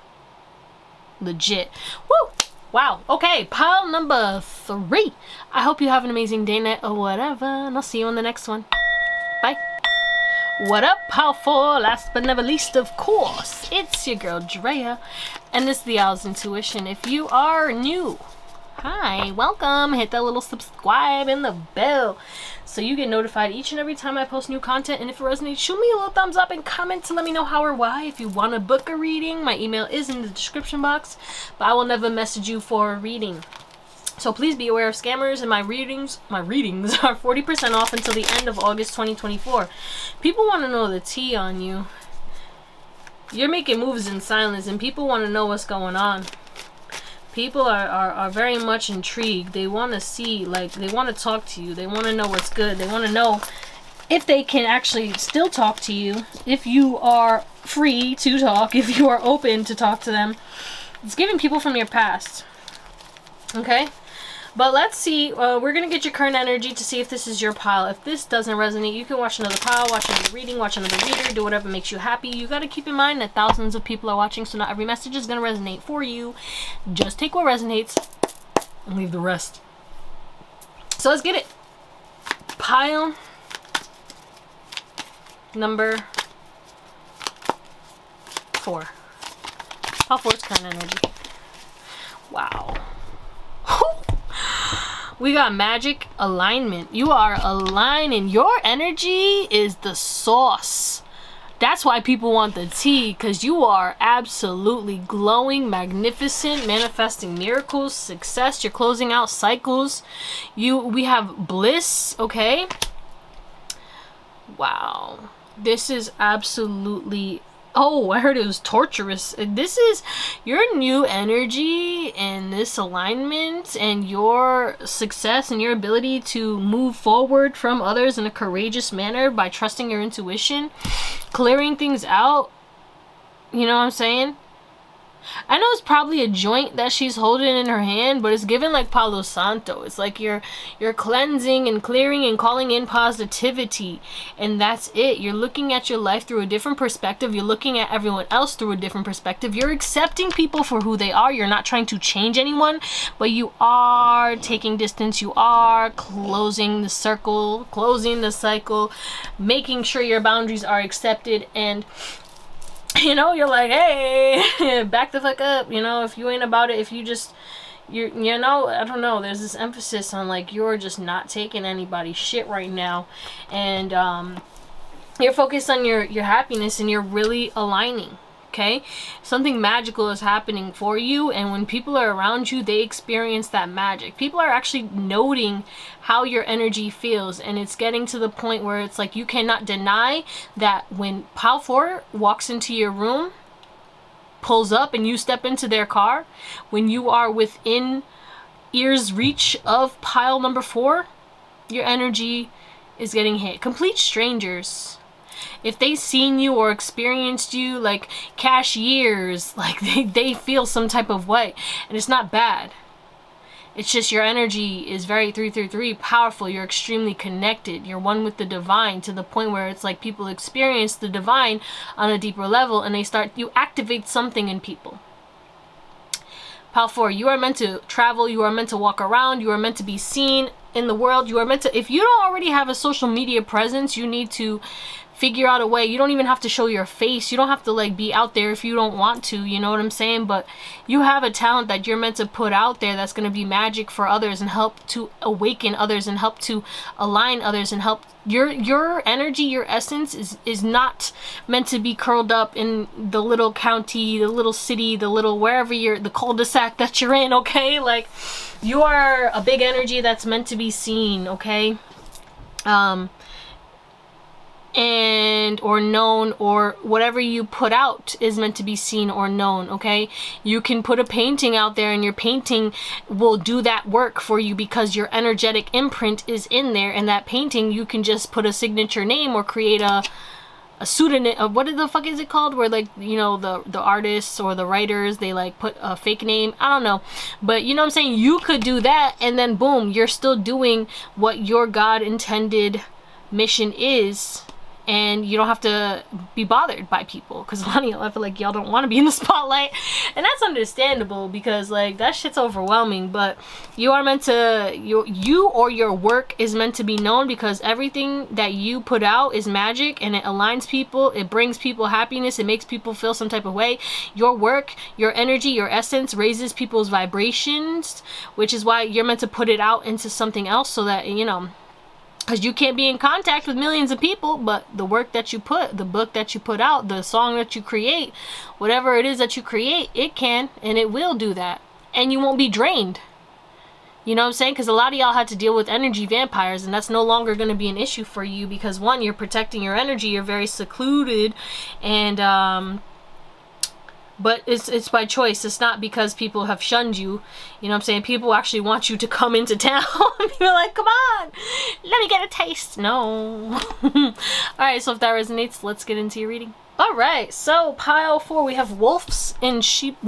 Legit. Woo! Wow. Okay, pile number 3. I hope you have an amazing day, night, or whatever, and I'll see you on the next one. Bye. What up, pile 4? Last but never least, of course, it's your girl Drea, and this is Theowlsintuition. If you are new, hi, welcome. Hit that little subscribe and the bell so you get notified each and every time I post new content. And if it resonates, shoot me a little thumbs up and comment to let me know how or why. If you want to book a reading, my email is in the description box, but I will never message you for a reading. So please be aware of scammers, and my readings are 40% off until the end of August 2024. People want to know the tea on you. You're making moves in silence, and people want to know what's going on. People are very much intrigued. They want to see, like, they want to talk to you. They want to know what's good. They want to know if they can actually still talk to you, if you are free to talk, if you are open to talk to them. It's giving people from your past. Okay? But let's see, we're going to get your current energy to see if this is your pile. If this doesn't resonate, you can watch another pile, watch another reading, watch another reader, do whatever makes you happy. You got to keep in mind that thousands of people are watching, so not every message is going to resonate for you. Just take what resonates and leave the rest. So let's get it. Pile number 4. Pile 4's current energy. Wow. We got magic alignment. You are aligning. Your energy is the sauce. That's why people want the tea, because you are absolutely glowing, magnificent, manifesting miracles, success. You're closing out cycles. We have bliss, okay? Wow. This is absolutely... Oh, I heard it was torturous. This is your new energy and this alignment and your success and your ability to move forward from others in a courageous manner by trusting your intuition, clearing things out. You know what I'm saying? I know it's probably a joint that she's holding in her hand, but it's given like Palo Santo. It's like you're cleansing and clearing and calling in positivity, and that's it. You're looking at your life through a different perspective. You're looking at everyone else through a different perspective. You're accepting people for who they are. You're not trying to change anyone, but you are taking distance. You are closing the circle, closing the cycle, making sure your boundaries are accepted. And you know, you're like, hey, back the fuck up. You know, if you ain't about it, if you just, you know, I don't know. There's this emphasis on like, you're just not taking anybody's shit right now. And you're focused on your happiness, and you're really aligning. okay? Something magical is happening for you, and when people are around you, they experience that magic. People are actually noting how your energy feels, and it's getting to the point where it's like you cannot deny that when Pile 4 walks into your room, pulls up, and you step into their car, when you are within ear's reach of pile number 4, your energy is getting hit. Complete strangers, if they've seen you or experienced you, like cashiers, like they feel some type of way, and it's not bad. It's just your energy is very 333 powerful. You're extremely connected. You're one with the divine, to the point where it's like people experience the divine on a deeper level, and you activate something in people. Pile 4, you are meant to travel, you are meant to walk around, you are meant to be seen in the world, you are meant to, if you don't already have a social media presence, you need to figure out a way. You don't even have to show your face. You don't have to like be out there if you don't want to, you know what I'm saying? But you have a talent that you're meant to put out there that's going to be magic for others and help to awaken others and help to align others and help. Your energy, your essence is not meant to be curled up in the little county, the little city, the little wherever the cul-de-sac that you're in, okay? Like, you are a big energy that's meant to be seen, okay? And or known, or whatever you put out is meant to be seen or known, okay? You can put a painting out there, and your painting will do that work for you because your energetic imprint is in there. And that painting, you can just put a signature name or create a pseudonym. What the fuck is it called, where like, you know, the artists or the writers, they like put a fake name, I don't know, but you know what I'm saying, you could do that, and then boom, you're still doing what your God intended mission is. And you don't have to be bothered by people, because a lot of y'all, I feel like y'all don't want to be in the spotlight, and that's understandable because like that shit's overwhelming. But you are meant to, you or your work is meant to be known, because everything that you put out is magic, and it aligns people, it brings people happiness, it makes people feel some type of way. Your work, your energy, your essence raises people's vibrations, which is why you're meant to put it out into something else, so that, you know, because you can't be in contact with millions of people, but the work that you put, the book that you put out, the song that you create, whatever it is that you create, it can and it will do that. And you won't be drained. You know what I'm saying? Because a lot of y'all had to deal with energy vampires, and that's no longer going to be an issue for you, because one, you're protecting your energy, you're very secluded, and but it's by choice. It's not because people have shunned you. You know what I'm saying? People actually want you to come into town. You're like, come on, let me get a taste. No. Alright, so if that resonates, let's get into your reading. Alright, so pile 4, we have wolf in sheep's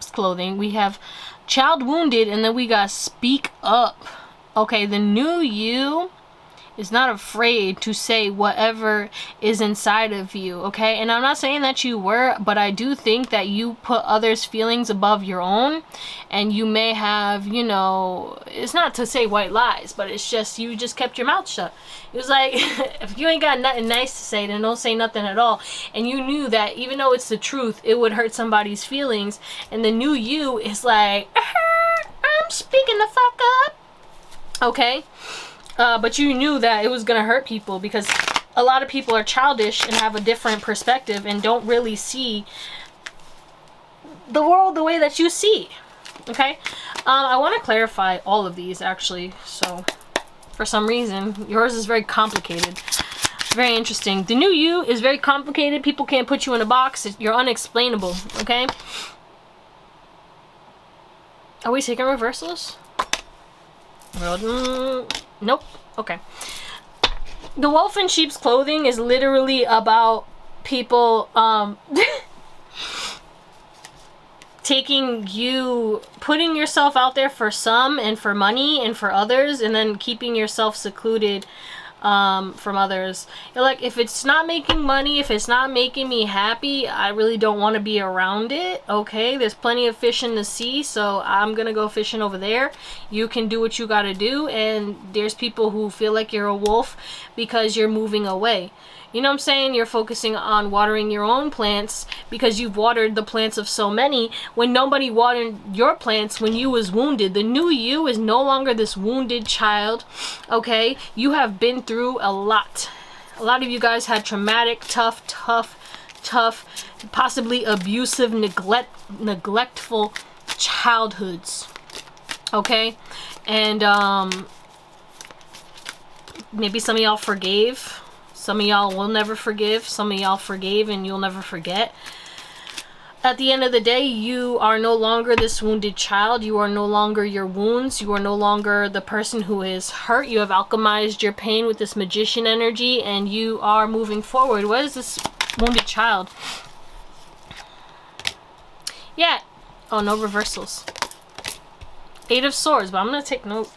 clothing. We have child wounded, and then we got speak up. Okay, the new you is not afraid to say whatever is inside of you, okay? And I'm not saying that you were, but I do think that you put others' feelings above your own, and you may have, you know, it's not to say white lies, but it's just, you just kept your mouth shut. It was like, if you ain't got nothing nice to say, then don't say nothing at all. And you knew that even though it's the truth, it would hurt somebody's feelings, and the new you is like, I'm speaking the fuck up, okay? But you knew that it was gonna hurt people, because a lot of people are childish and have a different perspective and don't really see the world the way that you see, okay? I want to clarify all of these, actually. So for some reason yours is very complicated, very interesting. The new you is very complicated. People can't put you in a box. You're unexplainable, okay? Are we taking reversals? Nope. Okay. The wolf in sheep's clothing is literally about people taking you, putting yourself out there for some and for money and for others, and then keeping yourself secluded from others. You're like, if it's not making money, if it's not making me happy, I really don't want to be around it, okay? There's plenty of fish in the sea, so I'm gonna go fishing over there. You can do what you gotta do, and there's people who feel like you're a wolf because you're moving away. You know what I'm saying? You're focusing on watering your own plants because you've watered the plants of so many, when nobody watered your plants when you was wounded. The new you is no longer this wounded child, okay? You have been through a lot, A lot of you guys had traumatic, tough, possibly abusive, neglectful childhoods. Okay? And maybe some of y'all forgave. Some of y'all will never forgive. Some of y'all forgave and you'll never forget. At the end of the day, you are no longer this wounded child. You are no longer your wounds. You are no longer the person who is hurt. You have alchemized your pain with this magician energy and you are moving forward. What is this wounded child? Yeah. Oh, no reversals. 8 of Swords, but I'm going to take note.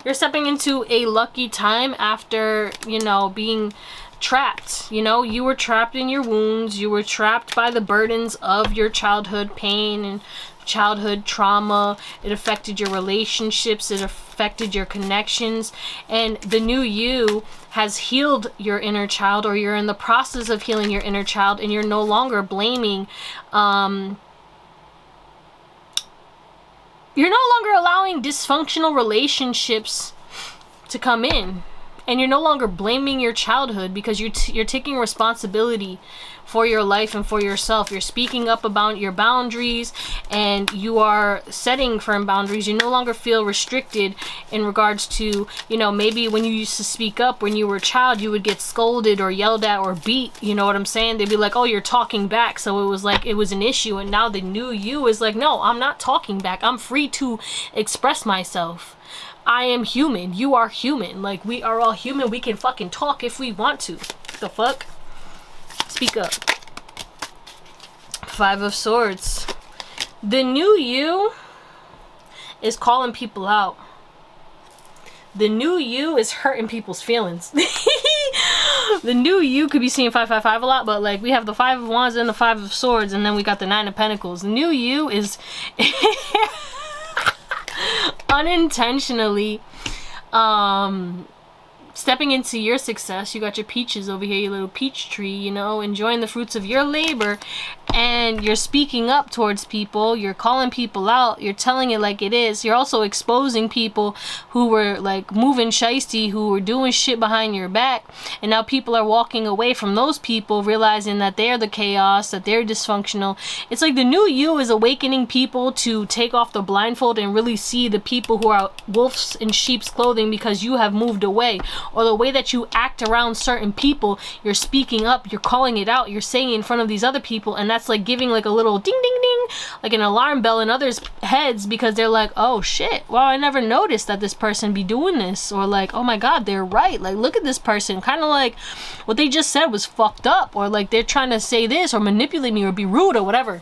You're stepping into a lucky time after, you know, being trapped. You know, you were trapped in your wounds. You were trapped by the burdens of your childhood pain and childhood trauma. It affected your relationships. It affected your connections. And the new you has healed your inner child, or you're in the process of healing your inner child, and you're no longer blaming, you're no longer allowing dysfunctional relationships to come in. And you're no longer blaming your childhood because you're taking responsibility for your life and for yourself. You're speaking up about your boundaries and you are setting firm boundaries. You no longer feel restricted in regards to, you know, maybe when you used to speak up when you were a child, you would get scolded or yelled at or beat. You know what I'm saying? They'd be like, oh, you're talking back. So it was like, it was an issue. And now the new you is like, no, I'm not talking back. I'm free to express myself. I am human. You are human. Like, we are all human. We can fucking talk if we want to. The fuck? Speak up. 5 of Swords. The new you is calling people out. The new you is hurting people's feelings. The new you could be seeing 555 a lot, but like we have the 5 of Wands and the 5 of Swords, and then we got the 9 of Pentacles. The new you is unintentionally stepping into your success. You got your peaches over here, your little peach tree, you know, enjoying the fruits of your labor, and you're speaking up towards people. You're calling people out. You're telling it like it is. You're also exposing people who were like moving shiesty, who were doing shit behind your back, and now people are walking away from those people, realizing that they're the chaos, that they're dysfunctional. It's like the new you is awakening people to take off the blindfold and really see the people who are wolves in sheep's clothing because you have moved away. Or the way that you act around certain people, you're speaking up, you're calling it out, you're saying it in front of these other people, and that's like giving like a little ding ding ding, like an alarm bell in others' heads, because they're like, oh shit, well, I never noticed that this person be doing this, or like, oh my god, they're right, like look at this person, kind of like what they just said was fucked up, or like they're trying to say this or manipulate me or be rude or whatever.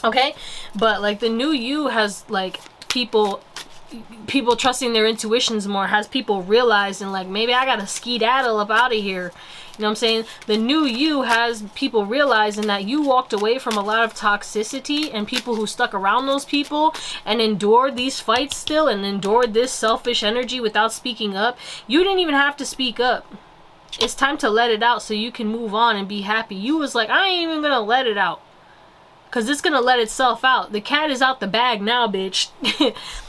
Okay, but like the new you has like people trusting their intuitions more, has people realizing like maybe I gotta skedaddle up out of here. You know what I'm saying? The new you has people realizing that you walked away from a lot of toxicity and people who stuck around those people and endured these fights still and endured this selfish energy without speaking up. You didn't even have to speak up. It's time to let it out so you can move on and be happy. You was like, I ain't even gonna let it out, because it's going to let itself out. The cat is out the bag now, bitch.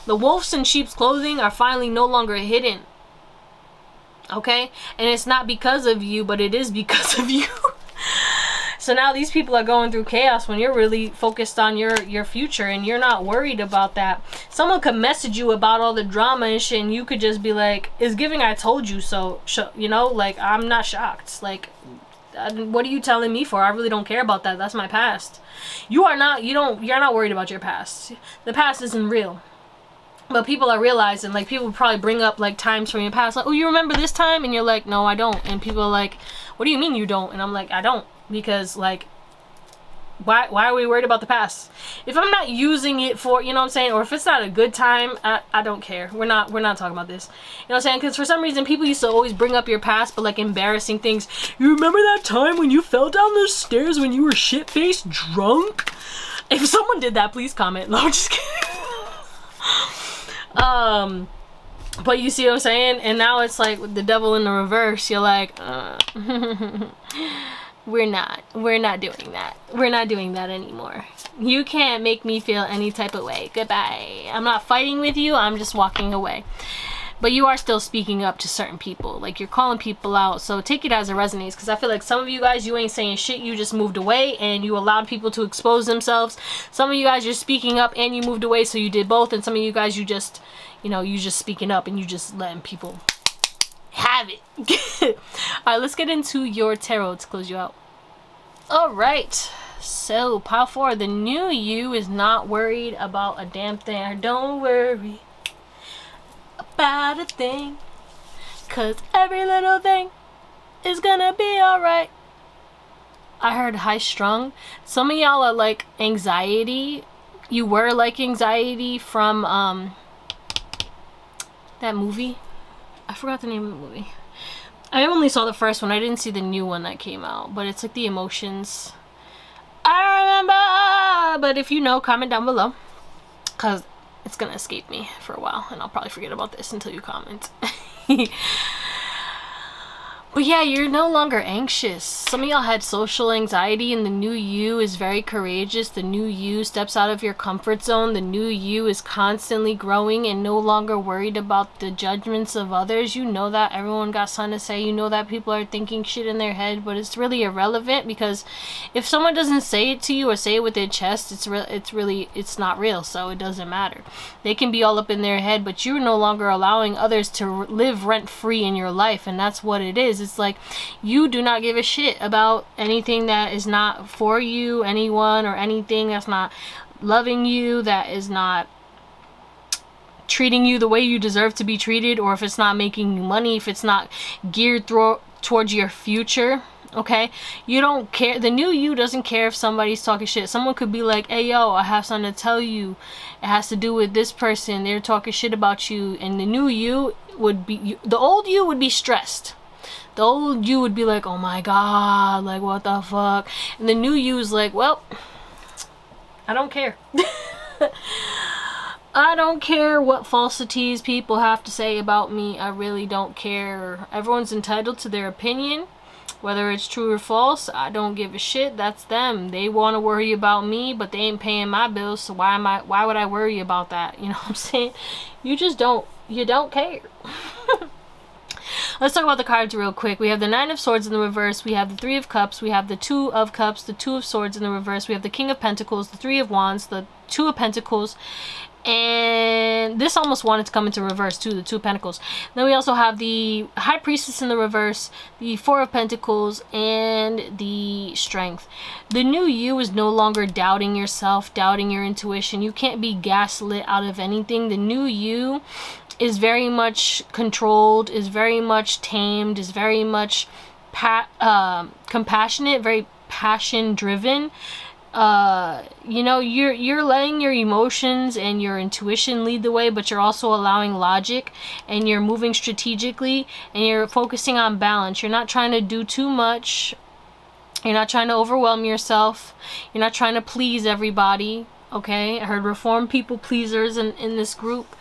The wolves in sheep's clothing are finally no longer hidden. Okay? And it's not because of you, but it is because of you. So now these people are going through chaos when you're really focused on your future and you're not worried about that. Someone could message you about all the drama and shit and you could just be like, it's giving I told you so. You know, like, I'm not shocked. Like, what are you telling me for? I really don't care about that. That's my past. You're not worried about your past. The past isn't real. But people are realizing, like, people probably bring up like times from your past, like, oh, you remember this time? And you're like, no, I don't. And people are like, what do you mean you don't? And I'm like, I don't, because like, why are we worried about the past? If I'm not using it for, you know what I'm saying, or if it's not a good time, I don't care. We're not talking about this. You know what I'm saying? Because for some reason people used to always bring up your past, but like embarrassing things. You remember that time when you fell down the stairs when you were shit-faced drunk? If someone did that, please comment. No, I'm just kidding. But you see what I'm saying? And now it's like with the devil in the reverse. You're like, we're not doing that. We're not doing that anymore. You can't make me feel any type of way. Goodbye. I'm not fighting with you. I'm just walking away. but you are still speaking up to certain people. Like, you're calling people out, so take it as it resonates, because I feel like some of you guys, you ain't saying shit, you just moved away and you allowed people to expose themselves. Some of you guys, you're speaking up and you moved away, so you did both. And some of you guys, you just, you know, you just speaking up and you just letting people have it. Alright, let's get into your tarot to close you out. Alright, so pile 4, the new you is not worried about a damn thing. Don't worry about a thing, 'cause every little thing is gonna be alright. I heard high strung. Some of y'all are like anxiety. You were like anxiety from that movie. I forgot the name of the movie. I only saw the first one. I didn't see the new one that came out, but it's like the emotions. I remember. But if you know, comment down below, 'cause it's gonna escape me for a while, and I'll probably forget about this until you comment. But yeah, you're no longer anxious. Some of y'all had social anxiety, and the new you is very courageous. The new you steps out of your comfort zone. The new you is constantly growing and no longer worried about the judgments of others. You know that everyone got something to say. You know that people are thinking shit in their head, but it's really irrelevant, because if someone doesn't say it to you or say it with their chest, it's not real, so it doesn't matter. They can be all up in their head, but you're no longer allowing others to live rent-free in your life, and that's what it is. It's like you do not give a shit about anything that is not for you, anyone, or anything that's not loving you, that is not treating you the way you deserve to be treated, or if it's not making you money, if it's not geared towards your future. Okay, you don't care. The new you doesn't care if somebody's talking shit. Someone could be like, hey yo, I have something to tell you, it has to do with this person, they're talking shit about you. And the new you would be, the old you would be stressed. The old you would be like, oh my god, like what the fuck. And the new you is like, well, I don't care. I don't care what falsities people have to say about me. I really don't care. Everyone's entitled to their opinion, whether it's true or false. I don't give a shit. That's them. They want to worry about me, but they ain't paying my bills, so why would I worry about that? You know what I'm saying? You just don't care. Let's talk about the cards real quick. We have the 9 of Swords in the reverse. We have the 3 of Cups. We have the 2 of Cups, the 2 of Swords in the reverse. We have the King of Pentacles, the 3 of Wands, the 2 of Pentacles. And this almost wanted to come into reverse too, the 2 of Pentacles. Then we also have the High Priestess in the reverse, the 4 of Pentacles, and the Strength. The new you is no longer doubting yourself, doubting your intuition. You can't be gaslit out of anything. The new you is very much controlled, is very much tamed, is very much compassionate, very passion driven. You know, you're letting your emotions and your intuition lead the way, but you're also allowing logic, and you're moving strategically, and you're focusing on balance. You're not trying to do too much. You're not trying to overwhelm yourself. You're not trying to please everybody. Okay, I heard reform people pleasers in this group.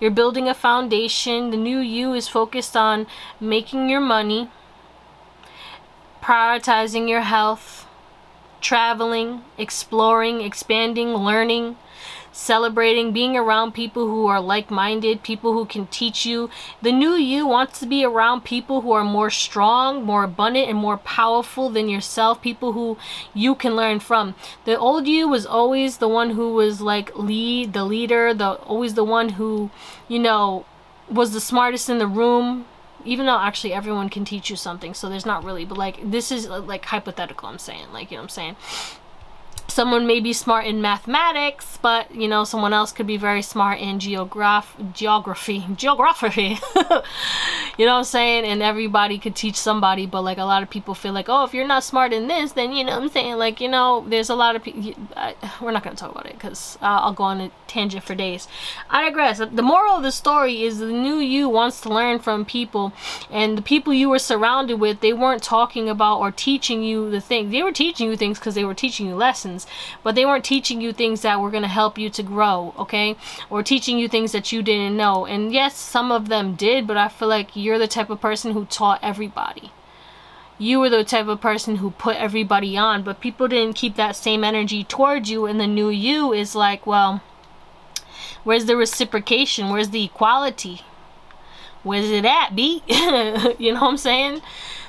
You're building a foundation. The new you is focused on making your money, prioritizing your health, traveling, exploring, expanding, learning, celebrating, being around people who are like-minded, people who can teach you. The new you wants to be around people who are more strong, more abundant, and more powerful than yourself, people who you can learn from. The old you was always the one who was like the leader, always the one who, you know, was the smartest in the room, even though actually everyone can teach you something, so there's not really, but like this is like hypothetical, I'm saying, like, you know what I'm saying. Someone may be smart in mathematics, but you know, someone else could be very smart in geography. You know what I'm saying? And everybody could teach somebody, but like a lot of people feel like, oh, if you're not smart in this, then you know what I'm saying, like, you know, there's a lot of people. We're not going to talk about it because I'll go on a tangent for days. I digress. The moral of the story is the new you wants to learn from people, and the people you were surrounded with, they weren't talking about or teaching you the thing. They were teaching you things because they were teaching you lessons, but they weren't teaching you things that were going to help you to grow, okay? Or teaching you things that you didn't know. And yes, some of them did, but I feel like you're the type of person who taught everybody. You were the type of person who put everybody on, but people didn't keep that same energy towards you, and the new you is like, well, where's the reciprocation? Where's the equality? Where's it at, B? You know what I'm saying?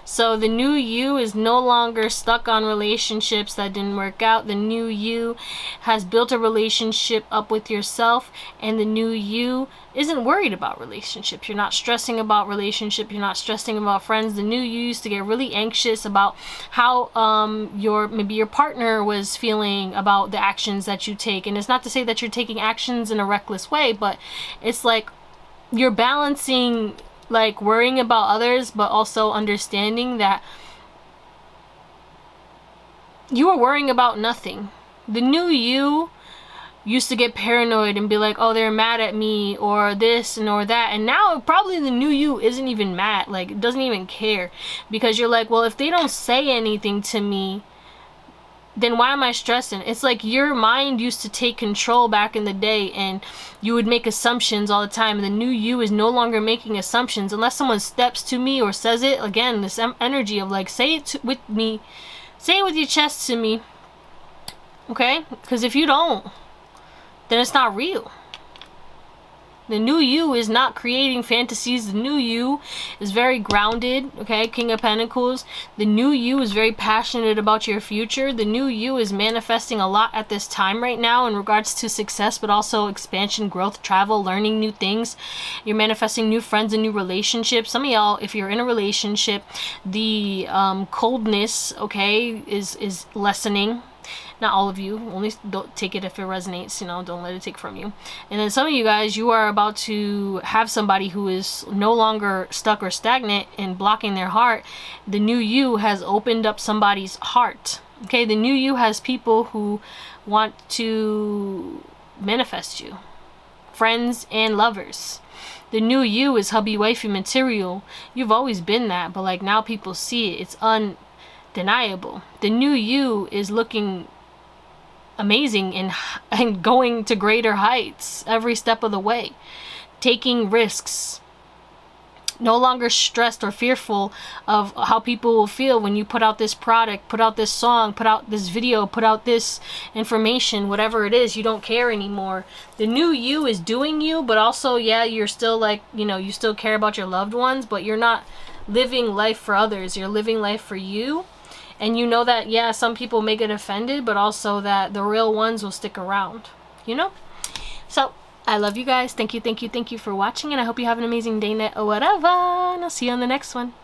So the new you is no longer stuck on relationships that didn't work out. The new you has built a relationship up with yourself, and the new you isn't worried about relationships. You're not stressing about relationships. You're not stressing about friends. The new you used to get really anxious about how maybe your partner was feeling about the actions that you take. And it's not to say that you're taking actions in a reckless way, but it's like you're balancing like worrying about others, but also understanding that you are worrying about nothing. The new you used to get paranoid and be like, oh, they're mad at me or this and or that, and now probably the new you isn't even mad, like doesn't even care, because you're like, well, if they don't say anything to me, then why am I stressing? It's like your mind used to take control back in the day, and you would make assumptions all the time. And the new you is no longer making assumptions unless someone steps to me or says it. Again, this energy of like, say it with me, say it with your chest to me, okay? Because if you don't, then it's not real. The new you is not creating fantasies. The new you is very grounded, okay? King of Pentacles. The new you is very passionate about your future. The new you is manifesting a lot at this time right now in regards to success, but also expansion, growth, travel, learning new things. You're manifesting new friends and new relationships. Some of y'all, if you're in a relationship, the coldness, okay, is lessening. Not all of you, only don't take it if it resonates, you know, don't let it take from you. And then some of you guys, you are about to have somebody who is no longer stuck or stagnant and blocking their heart. The new you has opened up somebody's heart. Okay, the new you has people who want to manifest you. Friends and lovers. The new you is hubby wifey material. You've always been that, but like now people see it. It's undeniable. The new you is looking amazing and going to greater heights every step of the way, taking risks, no longer stressed or fearful of how people will feel when you put out this product, put out this song, put out this video, put out this information, whatever it is. You don't care anymore. The new you is doing you, but also, yeah, you're still like, you know, you still care about your loved ones, but you're not living life for others. You're living life for you. And you know that, yeah, some people may get offended, but also that the real ones will stick around, you know? So, I love you guys. Thank you for watching, and I hope you have an amazing day, night, or whatever. And I'll see you on the next one.